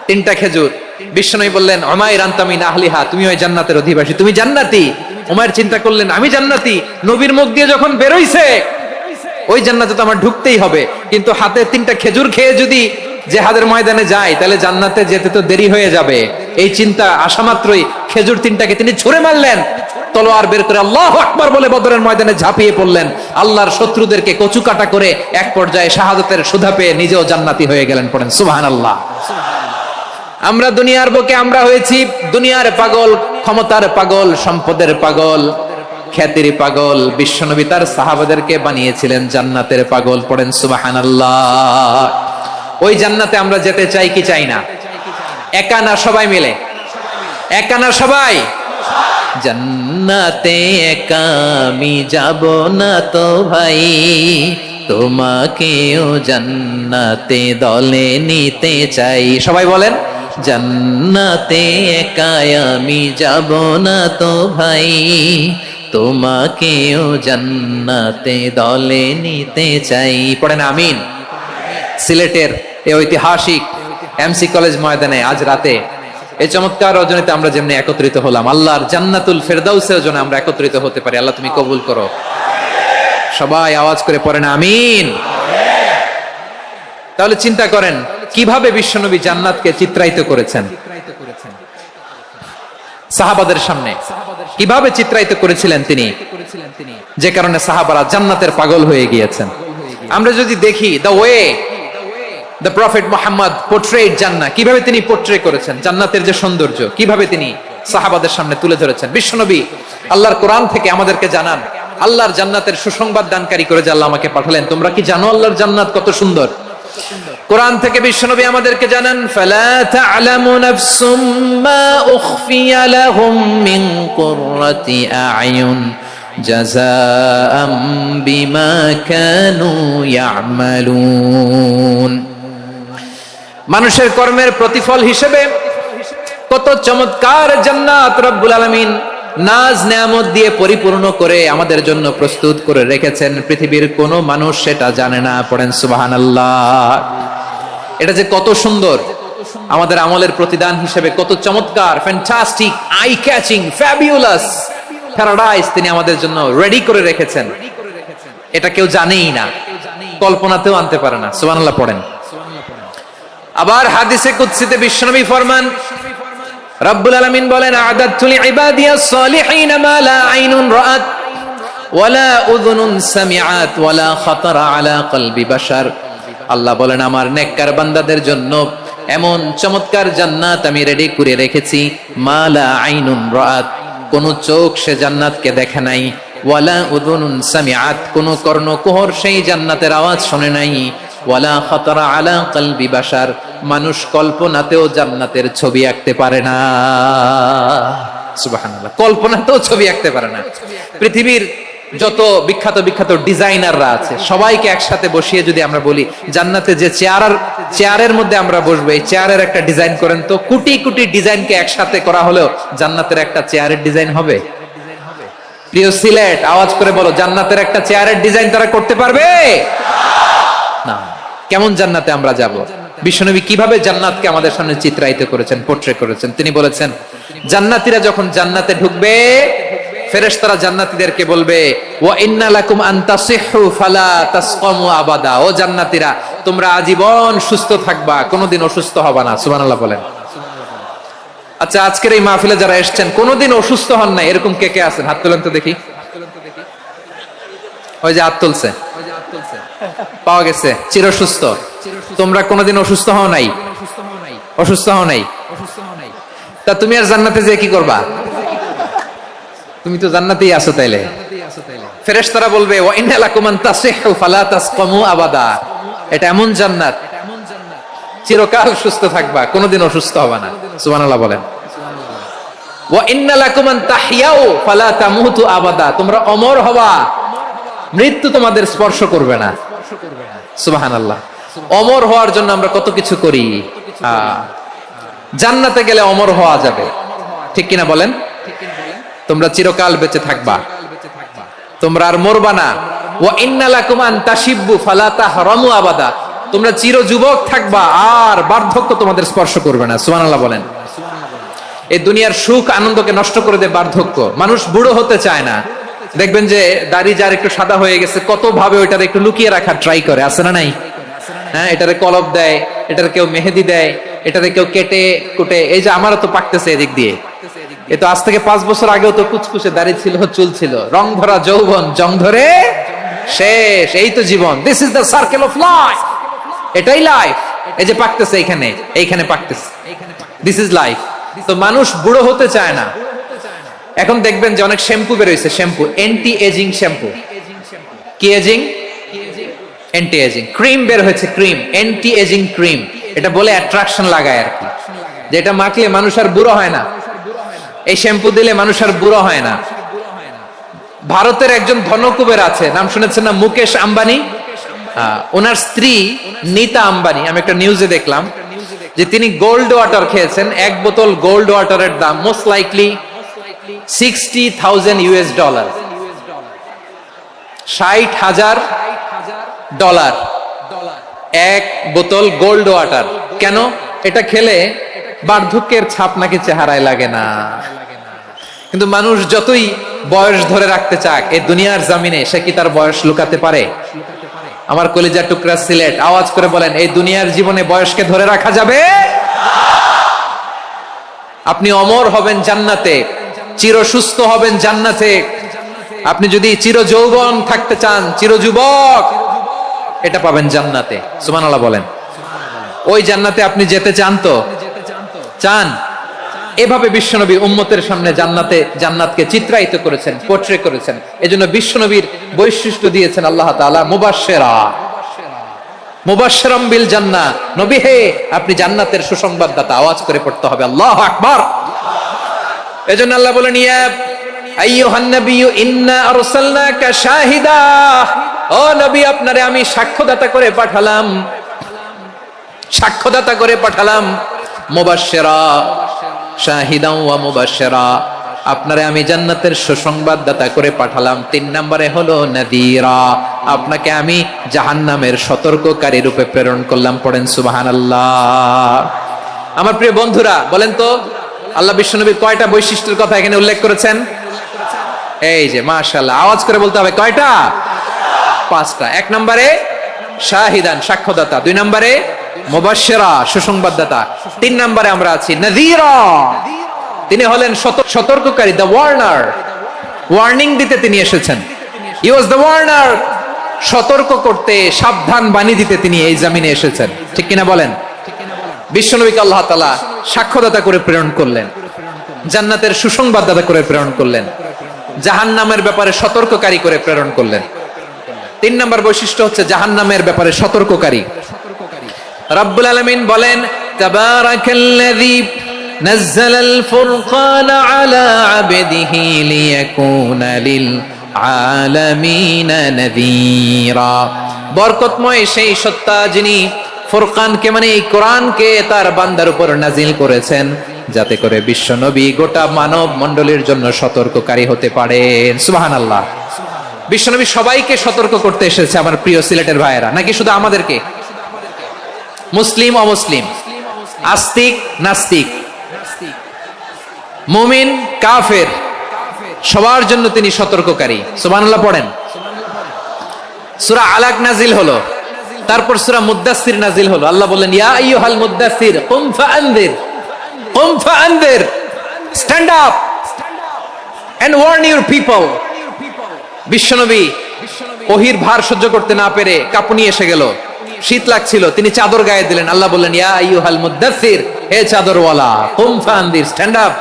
3টা খেজুর। বিশ্বনবী বললেন, উমাইর আনতা মিন আহলিহা, তুমি ওই জান্নাতের অধিবাসী, তুমি জান্নাতি। উমাইর চিন্তা করলেন, আমি জান্নাতি, নবীর মুখ দিয়ে যখন বেরোইছে ওই জান্নাতে তো আমার ঢুকতেই হবে, কিন্তু হাতে 3টা খেজুর খেয়ে যদি জিহাদের ময়দানে যায় তাহলে জান্নাতে যেতে তো দেরি হয়ে যাবে। এই চিন্তা আসা মাত্রই খেজুর 3টাকে তিনি ছুঁড়ে মারলেন, তলোয়ার বের করে আল্লাহু আকবার বলে বদরের ময়দানে ঝাঁপিয়ে পড়লেন। আল্লাহর শত্রুদেরকে কচুকাটা করে এক পর্যায়ে শাহাদাতের সুধা পেয়ে নিজেও জান্নাতি হয়ে গেলেন। পড়েন সুবহানাল্লাহ। আমরা দুনিয়ার বুকে আমরা হয়েছি দুনিয়ার পাগল, ক্ষমতার পাগল, সম্পদের পাগল, খ্যাতির পাগল। বিশ্বনবী তার সাহাবাদেরকে বানিয়েছিলেন জান্নাতের পাগল। পড়েন সুবহানাল্লাহ। ওই জান্নাতে আমরা যেতে চাই কি চাই না? একা না সবাই মিলে? একা না সবাই? জান্নাতে একা আমি যাব না তো ভাই, তোমাকেও জান্নাতে দলে নিতে চাই। সবাই বলেন, জান্নাতে একা আমি যাব না তো ভাই, তোমাকেও জান্নাতে দলে নিতে চাই। পড়েন আমিন। সিলেটের এই ঐতিহাসিক এমসি কলেজ ময়দানে আজ রাতে এই চমৎকার রজনীতে আমরা যেমনি একত্রিত হলাম, আল্লাহর জান্নাতুল ফেরদাউসের জন্য আমরা একত্রিত হতে পারি। আল্লাহ তুমি কবুল করো। সবাই আওয়াজ করে পড়েন আমিন। তাহলে চিন্তা করেন কিভাবে বিশ্বনবী জান্নাতকে চিত্রায়িত করেছেন সাহাবাদের সামনে, কিভাবে চিত্রায়িত করেছিলেন তিনি, যে কারণে সাহাবারা জান্নাতের পাগল হয়ে গিয়েছেন। আমরা যদি দেখি the way the prophet Muhammad portrait জান্নাত, কিভাবে তিনি পোর্ট্রে করেছেন জান্নাতের যে সৌন্দর্য, কিভাবে তিনি সাহাবাদের সামনে তুলে ধরেছেন। বিশ্বনবী আল্লাহর কোরআন থেকে আমাদেরকে জানান, আল্লাহর জান্নাতের সুসংবাদ দানকারী করে যে আল্লাহ আমাকে পাঠালেন। তোমরা কি জানো আল্লাহর জান্নাত কত সুন্দর? কোরআন থেকে বিশ্বনবী আমাদেরকে জানান, ফালা তা'লামু নাফসুম মা উখফিয়া লাহুম মিন কুররাতি আ'য়ুন জাযাআম বিমা কানু ইয়া'মালুন। মানুষের কর্মের প্রতিফল হিসেবে কত চমৎকার জান্নাত রব্বুল আলামিন নাজ নেয়ামত দিয়ে পরিপূর্ণ করে আমাদের জন্য প্রস্তুত করে রেখেছেন। পৃথিবীর কোনো মানুষ সেটা জানে না। পড়েন সুবহানাল্লাহ। এটা যে কত সুন্দর, আমাদের আমলের প্রতিদান হিসেবে কত চমৎকার, fantastic, eye catching, fabulous paradise তিনি আমাদের জন্য রেডি করে রেখেছেন। এটা কেউ জানেই না, কল্পনাতেও আনতে পারে না। সুবহানাল্লাহ পড়েন। আবার হাদিসে কুদসিতে বিশ্বনবী ফরমান, রব্বুল আলামিন বলেন, আ'দাতু লিইবাদিয়াস সালিহিন মা লা আইনুন রাআত ওয়ালা উযুনুন সামিআত ওয়ালা খাতারা আলা কলবি বাশার। আল্লাহ বলেন, আমার নেককার বান্দাদের জন্য এমন চমৎকার জান্নাত আমি রেডি করে রেখেছি, মা লা আইনুন রাআত, কোন চোখ সে জান্নাতকে দেখে নাই, ওয়ালা উযুনুন সামিআত, কোন কর্ণকুহর সেই জান্নাতের আওয়াজ শুনে নাই, ওয়ালা খাতারা আলা কলবি বাশার, মানুষ কল্পনাতেও জান্নাতের ছবি আঁকতে পারে না। সুবহানাল্লাহ, কল্পনাতেও ছবি আঁকতে পারে না। পৃথিবীর যত বিখ্যাত বিখ্যাত ডিজাইনাররা আছে সবাইকে একসাথে বসিয়ে যদি আমরা বলি জান্নাতে যে চেয়ারের মধ্যে আমরা বসবো, এই চেয়ারের একটা ডিজাইন করেন তো, কোটি কোটি ডিজাইনকে একসাথে করা হলেও জান্নাতের একটা চেয়ারের ডিজাইন হবে? প্রিয় সিলেট, আওয়াজ করে বলো, জান্নাতের একটা চেয়ারের ডিজাইন তারা করতে পারবে না। কেমন জান্নাতে আমরা যাব? বিশ্বনবী কিভাবে জান্নাতকে আমাদের সামনে চিত্রায়িত করেছেন, পোর্ট্রে করেছেন। তিনি বলেছেন, জান্নাতীরা যখন জান্নাতে ঢুকবে, ফেরেশতারা জান্নাতীদেরকে বলবে, ওয়া ইন্না লাকুম আন তাসিহু ফালা তাসকামু আবাদা, ও জান্নাতীরা তোমরা আজীবন সুস্থ থাকবা, কোনোদিন অসুস্থ হবা না। সুবহানাল্লাহ বলেন। আচ্ছা, আজকের এই মাহফিলে যারা এসেছেন কোনোদিন অসুস্থ হন নাই এরকম কে কে আছেন? হাত তোলেন তো দেখি। ওই যে হাত তুলছে, পাওয়া গেছে চির সুস্থ। তোমরা কোনোদিন অসুস্থ হও নাই? অসুস্থ হও নাই? তা তুমি আর জান্নাতে যে কি করবা? তুমি তো জান্নাতেই আছো তাইলে। ফেরেশতারা বলবে ওয়া ইন্না লাকুম আন তাসিহু ফালা তাসকামু আবাদা, এটা এমন জান্নাত চিরকাল সুস্থ থাকবা, কোনোদিন অসুস্থ হবে না। সুবহানাল্লাহ বলেন। ওয়া ইন্না লাকুম আন তাহইয়াউ ফালা তামুতু আবাদা, তোমরা অমর হবা, মৃত্যু তোমাদের স্পর্শ করবে না। সুবহানাল্লাহ। অমর হওয়ার জন্য আমরা কত কিছু করি। জান্নাতে গেলে অমর হওয়া যাবে, ঠিক কিনা বলেন? তোমরা চিরকাল বেঁচে থাকবা, তোমরা আর মরবা না। ওয়া ইন্না লাকুম আন তাশিব্বু ফালা তাহরামু আবাদা, তোমরা চির যুবক থাকবা, আর বার্ধক্য তোমাদের স্পর্শ করবে না। সুবহানাল্লাহ বলেন। এই দুনিয়ার সুখ আনন্দকে নষ্ট করে দেয় বার্ধক্য। মানুষ বুড়ো হতে চায় না। দেখবেন যে দাড়ি যার একটু সাদা হয়ে গেছে কত ভাবে ওইটার একটু লুকিয়ে রাখার ট্রাই করে, আছে না নাই? হ্যাঁ, এটারে কলপ দেয়, এটারে কেউ মেহেদি দেয়, এটারে কেউ কেটে কুটে। এই যে আমারও তো পাকতেছে এদিক দিয়ে, এ তো আজ থেকে 5 বছর আগেও তো কুচকুচে দাড়ি ছিল, চুল ছিল, রং ধরা যৌবন, জং ধরে শেষ। এই তো জীবন। This is the circle of life, এটাই লাইফ। এই যে পাকতেছে এইখানে, এইখানে পাকতেছে, দিস ইজ লাইফ। তো মানুষ বুড়ো হতে চায় না। এখন দেখবেন যে অনেক শ্যাম্পু বের হয়েছে, শ্যাম্পু অ্যান্টি এজিং শ্যাম্পু। কি এজিং? Anti ageing. ক্রিম বের হয়েছে, ক্রিম অ্যান্টি এজিং ক্রিম। এটা বলে অ্যাট্রাকশন লাগায় আর কি, যেটা মাখলে মানুষ আর বুড়ো হয় না। এই শ্যাম্পু দিলে মানুষ আর বুড়ো হয় না। ভারতের একজন ধনকুবের আছে, নাম শুনেছেন না? মুকেশ আম্বানি। ওনার স্ত্রী নীতা আম্বানি, আমি একটা নিউজে দেখলাম যে তিনি গোল্ড ওয়াটার খেয়েছেন। 1 বোতল গোল্ড ওয়াটারের দাম মোস্ট লাইকলি $60,000, $60,000 এক বোতল গোল্ড ওয়াটার। কেন? এটা খেলে বার্ধক্যের ছাপ নাকি চেহারায় লাগে না। কিন্তু মানুষ যতই বয়স ধরে রাখতে চাক এই দুনিয়ার জামিনে, সে কি তার বয়স লুকাতে পারে? আমার কলিজার টুকরা সিলেট, আওয়াজ করে বলেন, এই দুনিয়ার জীবনে বয়সকে ধরে রাখা যাবে? আপনি অমর হবেন জান্নাতে, চির সুস্থ হবেন জান্নাতে। আপনি যদি চির যৌবন থাকতে চান, চির যুবক, এটা পাবেন জান্নাতে। সুবহানাল্লাহ বলেন। ওই জান্নাতে আপনি যেতে চান তো? চান? এভাবে বিশ্বনবী উম্মতের সামনে জান্নাতকে চিত্রায়িত করেছেন, পোর্ট্রে করেছেন। এজন্য বিশ্বনবীর বৈশিষ্ট্য দিয়েছেন আল্লাহ তাআলা মুবাশশিরা, মুবাশশিরাম বিল জান্নাহ। নবী হে, আপনি জান্নাতের সুসংবাদদাতা। আওয়াজ করে পড়তে হবে আল্লাহু আকবার। এজন্য আল্লাহ বলেন, ইয়া আইয়ুহান নাবিয়্যু ইন্না আরসালনাকা শাহিদা, ও নবী আপনারে আমি সাক্ষ্যদাতা করে পাঠালাম, সাক্ষ্যদাতা করে পাঠালাম। মুবাশশিরা, শাহিদান ওয়া মুবাশশিরা, আপনারে আমি জান্নাতের সুসংবাদদাতা করে পাঠালাম। 3 নম্বরে হলো নাযীরা, আপনাকে আমি জাহান্নামের সতর্ককারী রূপে প্রেরণ করলাম। পড়েন সুবহানাল্লাহ। আমার প্রিয় বন্ধুরা, বলেন তো আল্লাহ বিশ্বনবীর কয়টা বৈশিষ্ট্যের কথা এখানে উল্লেখ করেছেন? এই যে মাশাআল্লাহ, আওয়াজ করে বলতে হবে কয়টা? 5টা। 1 নম্বরে শাহিদান, সাক্ষ্যদাতা। 2 নম্বরে মুবাশশিরা, সুসংবাদদাতা। 3 নম্বরে আমরা আছি নাযীরা, তিনি হলেন সতর্ককারী, দ্য ওয়ার্নার। ওয়ার্নিং দিতে তিনি এসেছেন। হি ওয়াজ দ্য ওয়ার্নার, সতর্ক করতে, সাবধান বাণী দিতে তিনি এই জমিনে এসেছেন। ঠিক কিনা বলেন? বিশ্বনবীকে আল্লাহ তাআলা সাক্ষ্যদাতা করে প্রেরণ করলেন, জান্নাতের সুসংবাদদাতা করে প্রেরণ করলেন, জাহান্নামের ব্যাপারে সতর্ককারী করে প্রেরণ করলেন। 3 নম্বর বৈশিষ্ট্য হচ্ছে জাহান্নামের ব্যাপারে সতর্ককারী। রব্বুল আলামিন বলেন, তাবারাকাল্লাযী নাযালাল ফুরকানা আলা আবদিহি লিয়াকুনা লিল আলামিনা নাযীরা। বরকতময় সেই সত্তা যিনি ফুরকানকে মানে এই কোরআনকে তার বান্দার উপর নাজিল করেছেন, যাতে করে বিশ্ব নবী গোটা মানব মণ্ডলীর জন্য সতর্ককারী হতে পারেন। সুবহানাল্লাহ। বিশ্বনবী সবাইকে সতর্ক করতে এসেছে আমার প্রিয় সিলেটের ভাইয়েরা, নাকি শুধু আমাদেরকে? মুসলিম অমুসলিম, আস্তিক নাস্তিক, মুমিন কাফের, সবার জন্য তিনি সতর্ককারী। সুবহানাল্লাহ পড়েন। সূরা আলাক নাজিল হলো, তারপর সূরা মুদ্দাসসির নাজিল হলো। আল্লাহ বললেন, ইয়া আইয়ুহাল মুদ্দাসসির কুম ফাআনযির, কুম ফাআনদির, stand up and warn your people. বিশ্বনবী ওহির ভার সহ্য করতে না পেরে কাঁপুনি এসে গেল, শীত লাগছিল, তিনি চাদর গায়ে দিলেন। আল্লাহ বললেন, ইয়া আইয়ুহাল মুদ্দাসসির, হে চাদরওয়ালা, কুম ফাআনদির, স্ট্যান্ড আপ,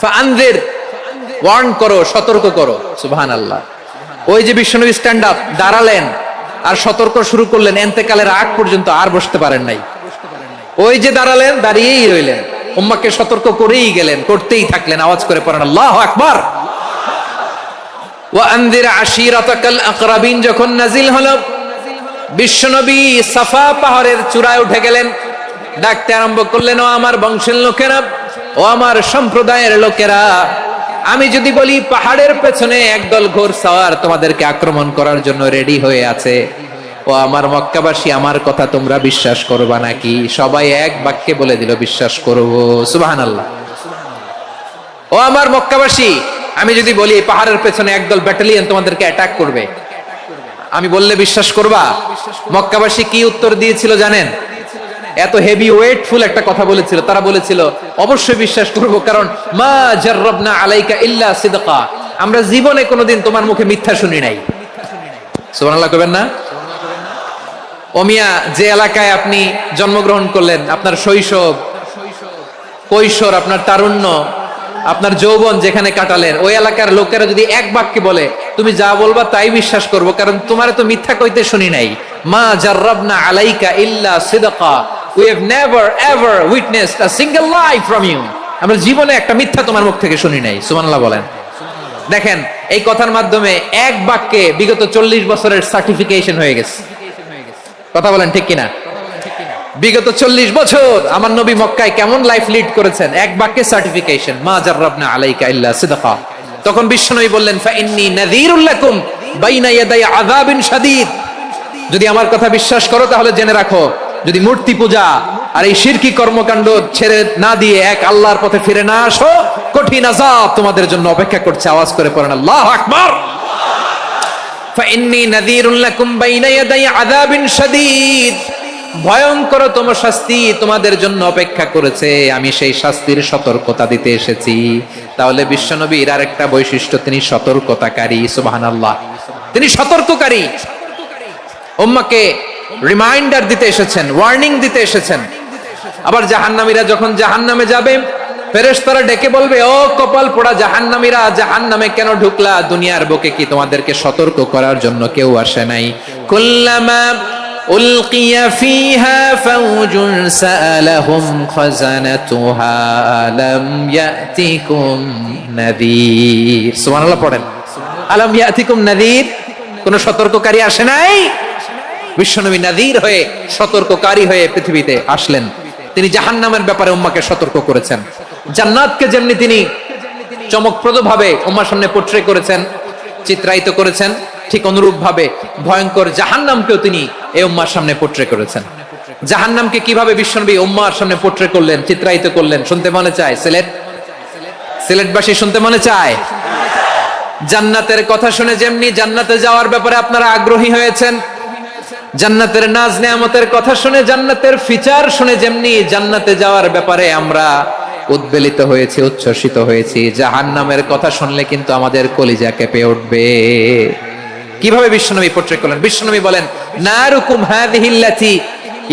ফাআনদির, ওয়ার্ন করো, সতর্ক করো। সুবহানাল্লাহ। ওই যে বিশ্বনবী স্ট্যান্ড আপ, দাঁড়ালেন আর সতর্ক শুরু করলেন, এন্তেকালের আগ পর্যন্ত আর বসতে পারেন নাই। ওই যে দাঁড়ালেন, দাঁড়িয়েই রইলেন, উম্মাহকে সতর্ক করেই গেলেন, করতেই থাকলেন। আওয়াজ করে পড়েন আল্লাহু আকবার। ওয়া আনদির আশিরাতাকাল আকরাবিন যখন নাজিল হলো, বিশ্বনবী সাফা পাহাড়ের চূড়ায় উঠে গেলেন, ডাকতে আরম্ভ করলেন, ও আমার বংশের লোকেরা, ও আমার সম্প্রদায়ের লোকেরা, আমি যদি বলি পাহাড়ের পেছনে একদল ঘোড়সওয়ার তোমাদেরকে আক্রমণ করার জন্য রেডি হয়ে আছে, ও আমার মক্কাবাসী, আমার কথা তোমরা বিশ্বাস করবা নাকি? সবাই এক বাক্যে বলে দিল, বিশ্বাস করব। সুবহানাল্লাহ। ও আমার মক্কাবাসী, আমি যদি বলি পাহাড়ের পেছনে একদল ব্যাটালিয়ন তোমাদেরকে অ্যাটাক করবে, আমি বললে বিশ্বাস করবা? মক্কাবাসী কি উত্তর দিয়েছিল জানেন? এত হেভি ওয়েটফুল একটা কথা বলেছিল। তারা বলেছিল, অবশ্যই বিশ্বাস করব, কারণ মা জাররাবনা আলাইকা ইল্লা সিদকা, আমরা জীবনে কোনোদিন তোমার মুখে মিথ্যা শুনি নাই। সুবহানাল্লাহ কইবেন না? ওমিয়া, যে এলাকায় আপনি জন্মগ্রহণ করলেন, আপনার শৈশব, কৈশোর, আপনার তারুণ্য, আপনার যৌবন যেখানে কাটালেন, ওই এলাকার লোকেরা যদি এক বাক্যে বলে তুমি যা বলবা তাই বিশ্বাস করব, কারণ তোমারে তো মিথ্যা কইতে শুনি নাই। মা জাররাবনা আলাইকা ইল্লা সিদকা, we have never ever witnessed a single lie from you, আমরা জীবনে একটা মিথ্যা তোমার মুখ থেকে শুনি নাই। সুবহানাল্লাহ বলেন। দেখেন, এই কথার মাধ্যমে এক বাক্যে বিগত 40 বছরের সার্টিফিকেশন হয়ে গেছে। কথা বলেন ঠিক কিনা? বিগত 40 বছর আমার নবী মক্কায় কেমন লাইফ লিড করেছেন, এক বাক্যে সার্টিফিকেশন, মা জাররাবনা আলাইকা ইল্লা সিদকা। তখন বিশ্বনবী বললেন, ফাইন্নী নাযীরুল লাকুম বাইনা ইয়াদাই আযাবিন শাদীদ, যদি আমার কথা বিশ্বাস করো তাহলে জেনে রাখো, যদি মূর্তি পূজা আর এই শিরকি কর্মকাণ্ড ছেড়ে না দিয়ে এক আল্লাহর পথে ফিরে না আসো, কঠিন আযাব তোমাদের জন্য অপেক্ষা করছে। আওয়াজ করে পড়েন আল্লাহু আকবার। ফাইন্নী নাযীরুল লাকুম বাইনা ইয়াদাই আযাবিন শাদীদ, ভয়ঙ্করতম শাস্তি তোমাদের জন্য অপেক্ষা করেছে, আমি সেই শাস্তির সতর্কতা দিতে এসেছি। তাহলে বিশ্বনবীর আরেকটা বৈশিষ্ট্য, তিনি সতর্কতাকারী। সুবহানাল্লাহ, তিনি সতর্ককারী। উম্মাহকে রিমাইন্ডার দিতে এসেছেন, ওয়ার্নিং দিতে এসেছেন। আবার জাহান্নামীরা যখন জাহান্নামে যাবে, ফেরেশতারা ডেকে বলবে, ও কপাল পোড়া জাহান্নামীরা, জাহান্নামে কেন ঢুকলা? দুনিয়ার বুকে কি তোমাদেরকে সতর্ক করার জন্য কেউ আসে নাই? কুল্লামা উলকিয়া ফিহা ফাওজুন সাআলাহুম খাযানাতুহা আলাম ইয়াতিকুম নাযীর। সুবহানাল্লাহ পড়েন, আলাম ইয়াতিকুম নাযীর, কোন সতর্ককারী আসে নাই? বিশ্বনবী নাযীর হয়ে, সতর্ককারী হয়ে পৃথিবীতে আসলেন। তিনি জাহান্নামের ব্যাপারে উম্মাহকে সতর্ক করেছেন। জান্নাতকে যেমনি তিনি চমকপ্রদভাবে উম্মাহর সামনে পোট্রে করেছেন, চিত্রায়িত করেছেন, ঠিক অনুরূপ ভাবে ভয়ঙ্কর জাহান্নামকেও তিনি এই উম্মাহর সামনে পোট্রে করেছেন। জাহান্নামকে কিভাবে বিশ্বনবী উম্মাহর সামনে পোট্রে করলেন, চিত্রায়িত করলেন, শুনতে মনে চায়? সিলেটবাসী শুনতে মনে চায়? জান্নাতের কথা শুনে যেমনি জান্নাতে যাওয়ার ব্যাপারে আপনারা আগ্রহী হয়েছেন, জান্নাতের নাজ নেয়ামতের কথা শুনে, জান্নাতের ফিচার শুনে যেমনি জান্নাতে যাওয়ার ব্যাপারে আমরা উদ্বেলিত হয়েছি, উচ্ছ্বসিত হয়েছি, জাহান্নামের কথা শুনলে কিন্তু আমাদের কলিজা কেঁপে উঠবে। কিভাবে বিশ্বনবী পোট্রে করলেন? বিশ্বনবী বলেন, নারুকুম হাযিহিল্লাতী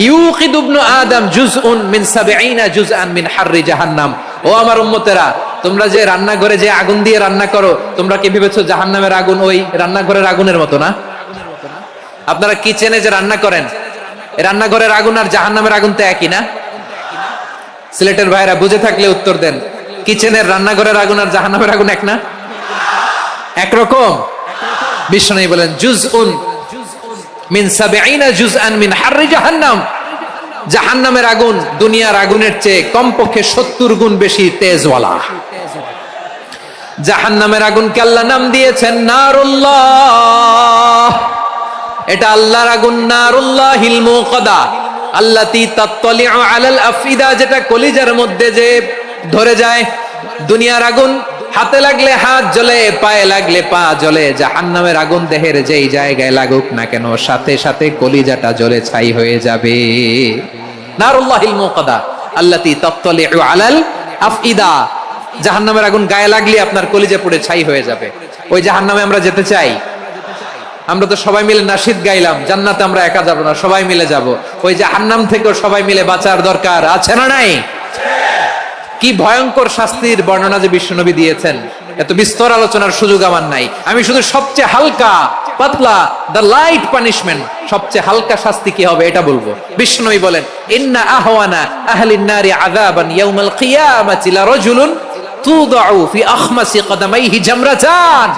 ইউকিদু ইবনু আদম জুজউন মিন ৭০ জুজআন মিন হাররি জাহান্নাম। ও আমার উম্মতেরা, তোমরা যে রান্নাঘরে যে আগুন দিয়ে রান্না করো, তোমরা কি ভেবেছো জাহান্নামের আগুন ওই রান্নাঘরের আগুনের মতো না? আপনারা কিচেনে যে রান্না করেন, রান্নাঘরের আগুন আর জাহান্নামের আগুন তো একই না? সিলেটের ভাইরা বুঝে থাকলে উত্তর দেন, কিচেনের রান্নাঘরের আগুন আর জাহান্নামের আগুন এক না? একরকম? বিশ্বনবী বলেন, জুজউন মিন ৭০ জুজআন মিন হাররি জাহান্নাম, জাহান্নামের আগুন দুনিয়ার আগুনের চেয়ে কমপক্ষে ৭০ গুণ বেশি তেজওয়ালা। জাহান্নামের আগুনকে আল্লাহ নাম দিয়েছেন নারুল্লাহ। এটা আল্লাহর আগুন, নারুল্লাহিল মুকাদা আল্লাতী তাত্তালিউ আলাল আফইদা, যেটা কলিজার মধ্যে যে ধরে যায়। দুনিয়ার আগুন হাতে লাগলে হাত জ্বলে, পায়ে লাগলে পা জ্বলে, জাহান্নামের আগুন দেহের যেই জায়গায় লাগুক না কেন, সাথে সাথে কলিজাটা জ্বলে ছাই হয়ে যাবে। নারুল্লাহিল মুকাদা, আল্লাতী তাত্তালিউ আলাল আফইদা। জাহান্নামের আগুন গায়ে লাগলে আপনার কলিজা পুড়ে ছাই হয়ে যাবে। ওই জাহান্নামে আমরা যেতে চাই? আমরা তো সবাই মিলে নাশিদ গাইলাম, জান্নাতে আমরা একা যাব না, সবাই মিলে যাব। ওই জাহান্নাম থেকেও সবাই মিলে বাঁচার দরকার আছে না নাই? কি ভয়ঙ্কর শাস্তির বর্ণনা যে বিশ্বনবী দিয়েছেন, এত বিস্তর আলোচনার সুযোগ আমার নাই। আমি শুধু সবচেয়ে হালকা পাতলা, দ্য লাইট পানিশমেন্ট, সবচেয়ে হালকা শাস্তি কি হবে এটা বলবো। বিশ্বনবী বলেন, ইন্না আহওয়ানা আহলিন নারি আযাবান ইয়াউমাল কিয়ামাতি লারাজুলুন তুদাউ ফি আখমাসি কদামাইহি জামরাতান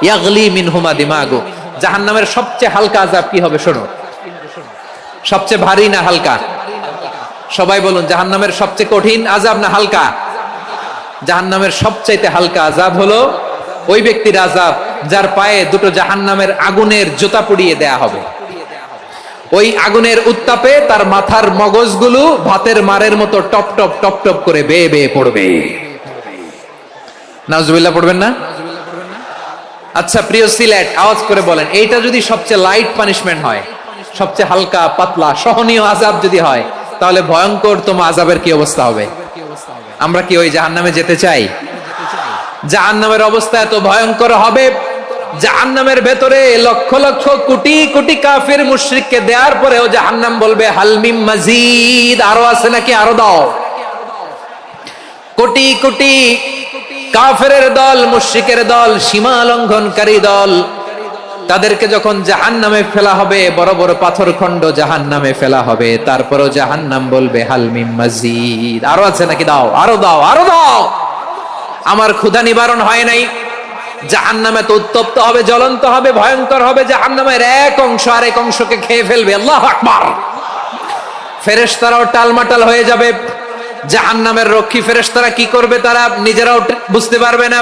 ইয়াগলি মিনহুমা দিমাগু। জাহান্নামের সবচেয়ে হালকা আযাব কি হবে শোনো। সবচেয়ে ভারী না হালকা? সবাই বলুন, জাহান্নামের সবচেয়ে কঠিন আযাব না হালকা? জাহান্নামের সবচাইতে হালকা আযাব হলো ওই ব্যক্তির আযাব যার পায়ে দুটো জাহান্নামের আগুনের জুতা পুড়িয়ে দেয়া হবে। ওই আগুনের উত্তাপে তার মাথার মগজগুলো ভাতের মারের মতো টপ টপ টপ টপ করে বেয়ে বেয়ে পড়বে। নাউজুবিল্লাহ পড়বেন না? আচ্ছা প্রিয় সিলেট, আওয়াজ করে বলেন, এইটা যদি সবচেয়ে লাইট পানিশমেন্ট হয়, সবচেয়ে হালকা পাতলা সহনীয় আযাব যদি হয়, তাহলে ভয়ঙ্কর তোমার আযাবের কি অবস্থা হবে? আমরা কি ওই জাহান্নামে যেতে চাই? জাহান্নামের অবস্থা এত ভয়ঙ্কর হবে, জাহান্নামের ভেতরে লক্ষ লক্ষ কোটি কোটি কাফির মুশরিককে দেওয়ার পরেও জাহান্নাম বলবে হাল মিম মাজিদ, আরো আছে নাকি, আরো দাও। কোটি কোটি কাফেরের দল, মুশরিকের দল, সীমা লঙ্ঘনকারী দল, তাদেরকে যখন জাহান্নামে ফেলা হবে, বড় বড় পাথর খণ্ড জাহান্নামে ফেলা হবে, তারপরও জাহান্নাম বলবে হাল মিম মাজিদ, আরো আছে নাকি, দাও, আরো দাও, আরো দাও। আমার ক্ষুধা নিবারণ হয় নাই। জাহান্নামে তো উত্তপ্ত হবে, জ্বলন্ত হবে, ভয়ঙ্কর হবে। জাহান্নামের এক অংশ আরেক অংশকে খেয়ে ফেলবে। আল্লাহু আকবার। ফেরেশতারাও টালমাটাল হয়ে যাবে। জাহান্নামের রক্ষী ফেরেশতারা কি করবে তারা নিজেরাও বুঝতে পারবে না।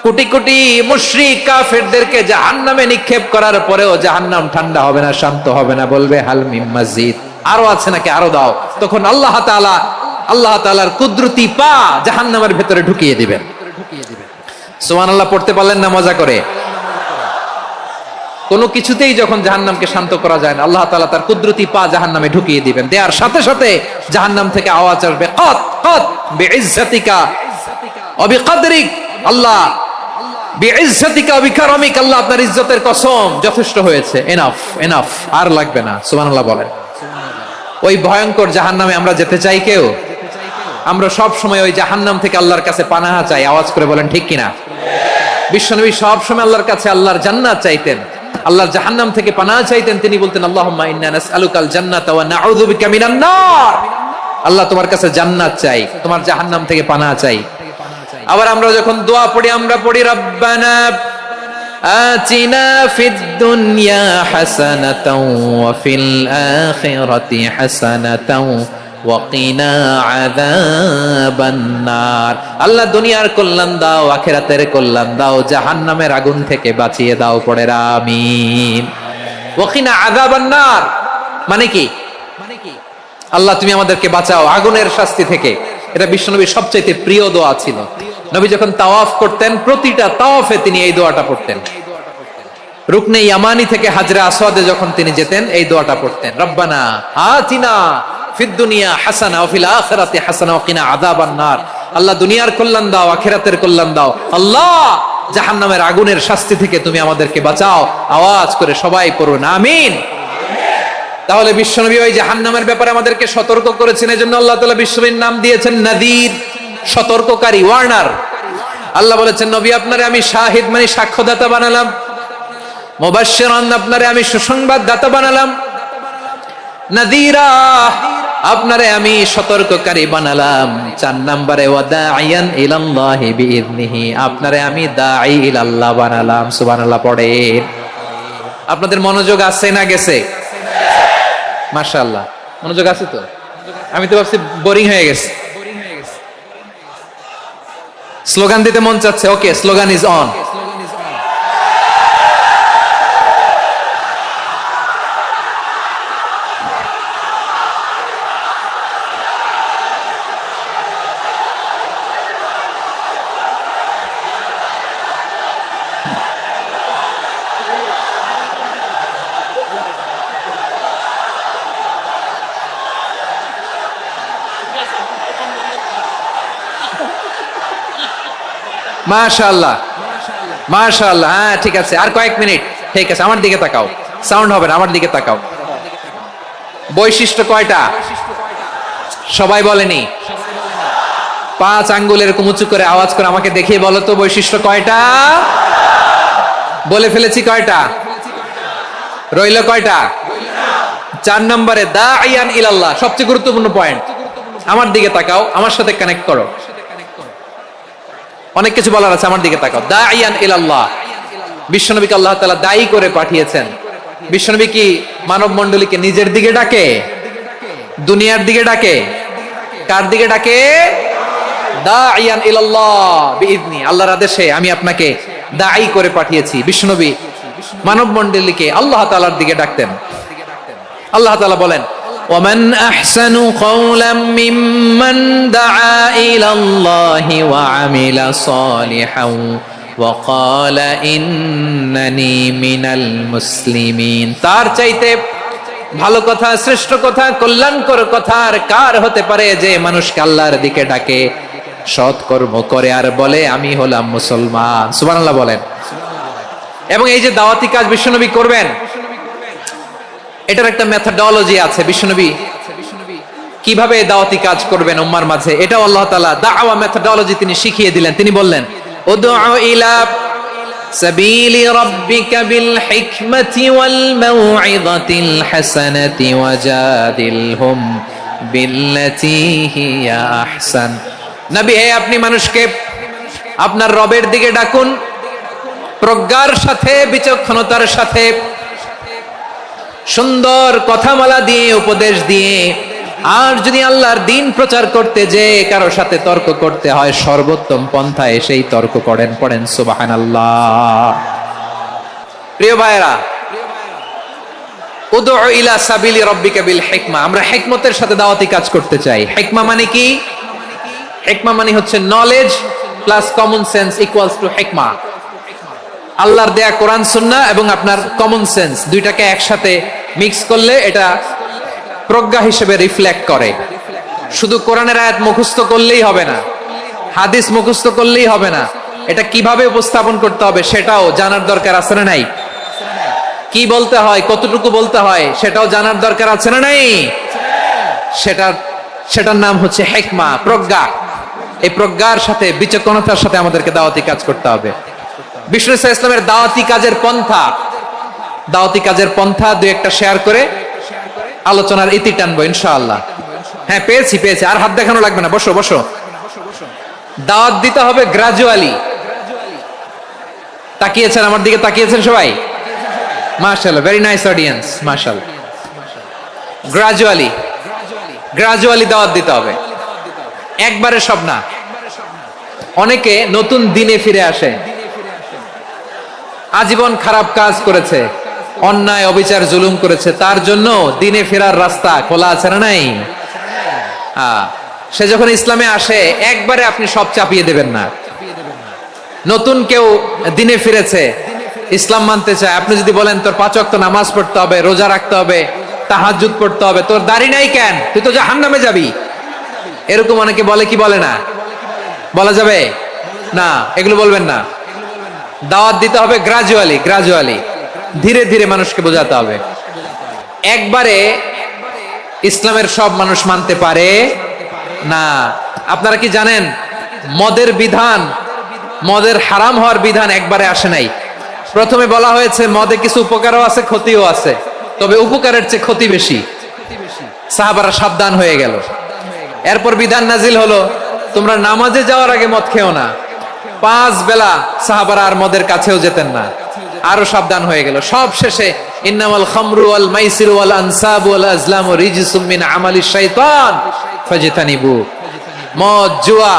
কোটি কোটি মুশরিক কাফেরদেরকে জাহান্নামে নিক্ষেপ করার পরেও জাহান্নাম ঠান্ডা হবে না, শান্ত হবে না, বলবে হাল মিম মাজিদ, আরো আছে নাকি, আরো দাও। তখন আল্লাহ তাআলার কুদরতি পা জাহান্নামের ভেতরে ঢুকিয়ে দিবেন। সুবহানাল্লাহ পড়তে পারলেন না মজা করে? কোনো কিছুতেই যখন জাহান্নামকে শান্ত করা যায় না, আল্লাহ তাআলা তার কুদরতি পা জাহান্নামে ঢুকিয়ে দিবেন। দেয়ার সাথে সাথে জাহান্নাম থেকে আওয়াজ আসবে, কত কত বিইজ্জাতিকা ওয়া বিকদরিক, আল্লাহ বিইজ্জাতিকা ওয়া বিকারামিক, আল্লাহ আপনার ইজ্জতের কসম, যথেষ্ট হয়েছে, এনাফ এনাফ, আর লাগবে না। সুবহানাল্লাহ বলেন। ওই ভয়ঙ্কর জাহান্নামে আমরা যেতে চাই কেউ? আমরা সব সময় ওই জাহান্নাম থেকে আল্লাহর কাছে পানাহা চাই। আওয়াজ করে বলেন ঠিক কিনা? বিশ্বনবী সব সময় আল্লাহর কাছে আল্লাহর জান্নাত চাইতেন, আল্লাহর জাহান্নাম থেকে পানাহা চাইতেন। তিনি বলতেন, আল্লাহুম্মা ইন্না নাসআলুকাল জান্নাতা ওয়া নাউযু বিকা মিনান নার। আল্লাহ তোমার কাছে জান্নাত চাই, তোমার জাহান্নাম থেকে পানাহা চাই। আবার আমরা যখন দোয়া পড়ি, আমরা পড়ি রব্বানা আতিনা ফিদ দুনিয়া হাসানাতাও ওয়া ফিল আখিরাতি হাসানাতাও ওয়া কিনা আযাবান নার। আল্লাহ দুনিয়ার কল্যাণ দাও, আখিরাতের কল্যাণ দাও, জাহান্নামের আগুন থেকে বাঁচিয়ে দাও। পড়ে আমিন। ওয়া কিনা আযাবান নার মানে কি? আল্লাহ তুমি আমাদেরকে বাঁচাও আগুনের শাস্তি থেকে। এটা বিশ্বনবীর সবচেয়ে প্রিয় দোয়া ছিল। নবী যখন তাওয়াফ করতেন, প্রতিটা তাওয়াফে তিনি এই দোয়াটা পড়তেন। রুকনে ইয়ামানি থেকে হাজরে আসওয়াদে যখন তিনি যেতেন, এই দোয়াটা পড়তেন, রব্বানা আতিনা ফিদ দুনিয়া হাসানা ওয়া ফিল আখিরাতি হাসানা ওয়া কিনা আযাবান নার। আল্লাহ দুনিয়ার কল্যাণ দাও, আখিরাতের কল্যাণ দাও। আল্লাহ জাহান্নামের আগুনের শাস্তি থেকে তুমি আমাদেরকে বাঁচাও। আওয়াজ করে সবাই পড়ুন আমিন। তাহলে বিশ্বনবী ওই জাহান্নামের ব্যাপারে আমাদেরকে সতর্ক করেছেন। এজন্য আল্লাহ তাআলা বিশ্বনবীর নাম দিয়েছেন নাযীর, সতর্ককারী, ওয়ার্নার। আল্লাহ বলেছেন, নবী আপনারে আমি শাহিদ মানে সাক্ষ্যদাতা বানালাম, মুবাশশিরান আপনারে আমি সুসংবাদ দাতা বানালাম, নাযীরা আপনারে আমি সতর্ককারী বানালাম। 4 নম্বরে ওয়া দাঈয়ান ইলাল্লাহি বিইذনিহি, আপনারে আমি দাঈ ইলাল্লাহ বানালাম। সুবহানাল্লাহ পড়েন। আপনাদের মনোযোগ আছে না গেছে? মাশাআল্লাহ মনোযোগ আছে তো? আমি তো ভাবছি বোরিং হয়ে গেছে। স্লোগান দিতে মন চাচ্ছে। ওকে, স্লোগান ইজ অন। মাশাআল্লাহ, মাশাআল্লাহ। হ্যাঁ ঠিক আছে, আর কয়েক মিনিট। ঠিক আছে, আমার দিকে তাকাও, সাউন্ড হবে না, আমার দিকে তাকাও। বৈশিষ্ট্য কয়টা সবাই বলেনি? 5 আঙ্গুল এরকম উঁচু করে আওয়াজ করে আমাকে দেখিয়ে বলো তো বৈশিষ্ট্য কয়টা? বলে ফেলেছি কয়টা? রইল কয়টা? 4 নম্বরে দাঈয়ান ইলাল্লাহ, সবচেয়ে গুরুত্বপূর্ণ পয়েন্ট। আমার দিকে তাকাও, আমার সাথে কানেক্ট করো। অনেক কিছু বলার আছে, আমার দিকে তাকাও। দাঈয়ান ইলাল্লাহ, বিশ্বনবীকে আল্লাহ তাআলা দায়ী করে পাঠিয়েছেন। বিশ্বনবী কি মানব মণ্ডলীকে নিজের দিকে ডাকে? দুনিয়ার দিকে ডাকে? কার দিকে ডাকে? দাঈয়ান ইলাল্লাহ বিইذনি, আল্লাহর আদেশে আমি আপনাকে দায়ী করে পাঠিয়েছি। বিশ্বনবী মানব মণ্ডলীকে আল্লাহ তাআলার দিকে ডাকতেন। আল্লাহ তাআলা বলেন, ওয়ামান আহসানু কাওলাম মিম্মান দাআ ইলাল্লাহি ওয়া আমিলা সালিহান ওয়া ক্বালা ইন্নানি মিনাল মুসলিমিন। তার চাইতে ভালো কথা, শ্রেষ্ঠ কথা, কল্যাণকর কথা আর কার হতে পারে যে মানুষকে আল্লাহর দিকে ডাকে, সৎ কর্ম করে আর বলে আমি হলাম মুসলমান। সুবহানাল্লাহ বলেন। এবং এই যে দাওয়াতি কাজ বিশ্বনবী করবেন, এটার একটা মেথডোলজি আছে। বিশ্বনবী কিভাবে দাওয়াতি কাজ করবেন উম্মার মাঝে, এটাও আল্লাহ তাআলা দাওয়া মেথডোলজি তিনি শিখিয়ে দিলেন। তিনি বললেন, উদউ ইলা সাবিলি রাব্বিকা বিল হিকমাতি ওয়াল মাউইযাতিল হাসানাতি ওয়াজাদিলহুম বিল্লাতী হিয়া আহসান। নবী হে, আপনি মানুষকে আপনার রবের দিকে ডাকুন প্রজ্ঞার সাথে, বিচক্ষণতার সাথে, সুন্দর কথামালা দিয়ে, উপদেশ দিয়ে। আর যদি আল্লাহর দ্বীন প্রচার করতে যে কারো সাথে তর্ক করতে হয়, সর্বোত্তম পন্থায় সেই তর্ক করেন। পড়েন সুবহানাল্লাহ। প্রিয় ভাইরা, উদউ ইলা সাবিলি রাব্বিকা বিল হিকমা, আমরা হিকমতের সাথে দাওয়াতি কাজ করতে চাই। হিকমা মানে কি? হিকমা মানে হচ্ছে knowledge plus common sense equals to হিকমা। আল্লাহর দেয়া কোরআন সুন্নাহ এবং আপনার কমন সেন্স দুইটাকে একসাথে মিক্স করলে এটা প্রজ্ঞা হিসেবে রিফ্লেক্ট করে। শুধু কোরআনের আয়াত মুখস্থ করলেই হবে না, হাদিস মুখস্থ করলেই হবে না, এটা কিভাবে উপস্থাপন করতে হবে সেটাও জানার দরকার আছে না নাই? কি বলতে হয়, কতটুকু বলতে হয় সেটাও জানার দরকার আছে না নাই? সেটার নাম হচ্ছে হিকমা, প্রজ্ঞা। এই প্রজ্ঞার সাথে, বিচক্ষণতার সাথে আমাদেরকে দাওয়াতি কাজ করতে হবে। বিষ্ণু ইসলামের দাওয়াতি কাজের পন্থা দুই একটা শেয়ার করে আলোচনার ইতি টানবো ইনশাআল্লাহ। হ্যাঁ পেয়েছি, আর হাত দেখানো লাগবে না, বসো বসো। দাওয়াত দিতে হবে গ্রাজুয়ালি। তাকিয়েছেন আমার দিকে, তাকিয়েছেন সবাই? মাশাআল্লাহ, ভেরি নাইস অডিয়েন্স, মাশাআল্লাহ। গ্রাজুয়ালি দাওয়াত দিতে হবে, একবারে সব না। অনেকে নতুন দিনে ফিরে আসে, আজীবন খারাপ কাজ করেছে, অন্যায় অবিচার জুলুম করেছে, তার জন্য দিনে ফেরার রাস্তা খোলা আছে না নাই? সে যখন ইসলামে আসে একবারে আপনি সব চাপিয়ে দেবেন না। নতুন কেউ দিনে ফিরেছে, ইসলাম মানতে চায়, আপনি যদি বলেন তোর 5 ওয়াক্ত নামাজ পড়তে হবে, রোজা রাখতে হবে, তাহাজ্জুদ পড়তে হবে, তোর দাড়ি নাই কেন, তুই তো জাহান্নামে যাবি, এরকম অনেকে বলে কি বলে না? বলা যাবে না, এগুলো বলবেন না। দাওয়াত দিতে হবে গ্রাজুয়ালি, ধীরে ধীরে মানুষকে বোঝাতে হবে। একবারে ইসলামের সব মানুষ মানতে পারে না। আপনারা কি জানেন মদের হারাম হওয়ার বিধান একবারে আসে নাই। প্রথমে বলা হয়েছে মদে কিছু উপকারও আছে, ক্ষতিও আছে, তবে উপকারের চেয়ে ক্ষতি বেশি। সাহাবারা সাবধান হয়ে গেল। এরপর বিধান নাজিল হলো, তোমরা নামাজে যাওয়ার আগে মদ খেও না। 5 বেলা সাহাবারা আর মদের কাছেও যেতেন না, আরো সাবধান হয়ে গেল। সব শেষে ইন্নামাল খামরু ওয়াল মাইসিরু ওয়াল আনসাবু ওয়াল আজলামু রিজসুম মিন আমালিশ শাইতান ফাজতানিবু। মদ, জুয়া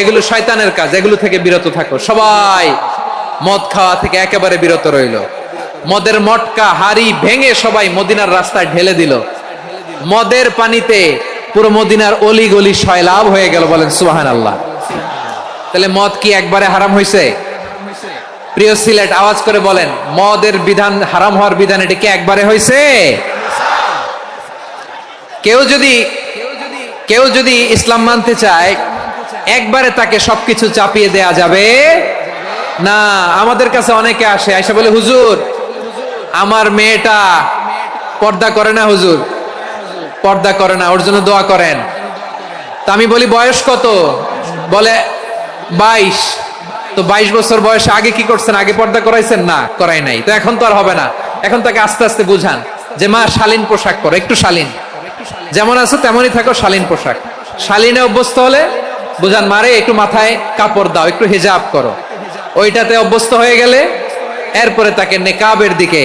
এগুলো শয়তানের কাজ, এগুলো থেকে বিরত থাকো। সবাই মদ খাওয়া থেকে একেবারে বিরত রইল। মদের মটকা হাড়ি ভেঙে সবাই মদিনার রাস্তায় ঢেলে দিল। মদের পানিতে পুরো মদিনার অলি গলি সয়লাব হয়ে গেল। বলেন সুবহানাল্লাহ। তাহলে মদ কি একবারে হারাম হয়েছে? প্রিয় সিলেট আওয়াজ করে বলেন, মদের বিধান, হারাম হওয়ার বিধান এটা কি একবারে হয়েছে? কেউ যদি ইসলাম মানতে চায় একবারে তাকে সবকিছু চাপিয়ে দেয়া যাবে না। আমাদের কাছে অনেকে আসে, আয়সা বলে, হুজুর আমার মেয়েটা পর্দা করে না, হুজুর পর্দা করে না, ওর জন্য দোয়া করেন। তা আমি বলি বয়স কত? বলে 22। তো 22 বছর বয়সে আগে কি করছেন? আগে পর্দা করাইছেন? না, করাই নাই। তো এখন তো আর হবে না। এখন তাকে আস্তে আস্তে বুঝান যে মা শালীন পোশাক পরো, একটু শালীন, যেমন আছো তেমনই থাকো, শালীন পোশাক। শালীনে অভ্যস্ত হলে বুঝান মারে একটু মাথায় কাপড় দাও, একটু হিজাব করো। ওইটাতে অভ্যস্ত হয়ে গেলে এরপরে তাকে নেকাবের দিকে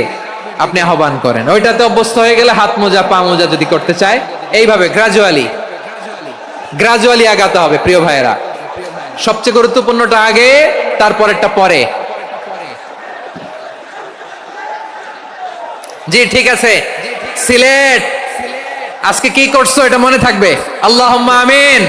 আপনি আহ্বান করেন। ওইটাতে অভ্যস্ত হয়ে গেলে হাত মোজা পা মোজা যদি করতে চায়, এইভাবে গ্রাজুয়ালি আগাতে হবে। প্রিয় ভাইয়েরা, সবচেয়ে গুরুত্বপূর্ণটা আগে, তারপরেরটা পরে। জি ঠিক আছে। সিলেট আজকে কি করছো এটা মনে থাকবে। আল্লাহুম্মা আমিন।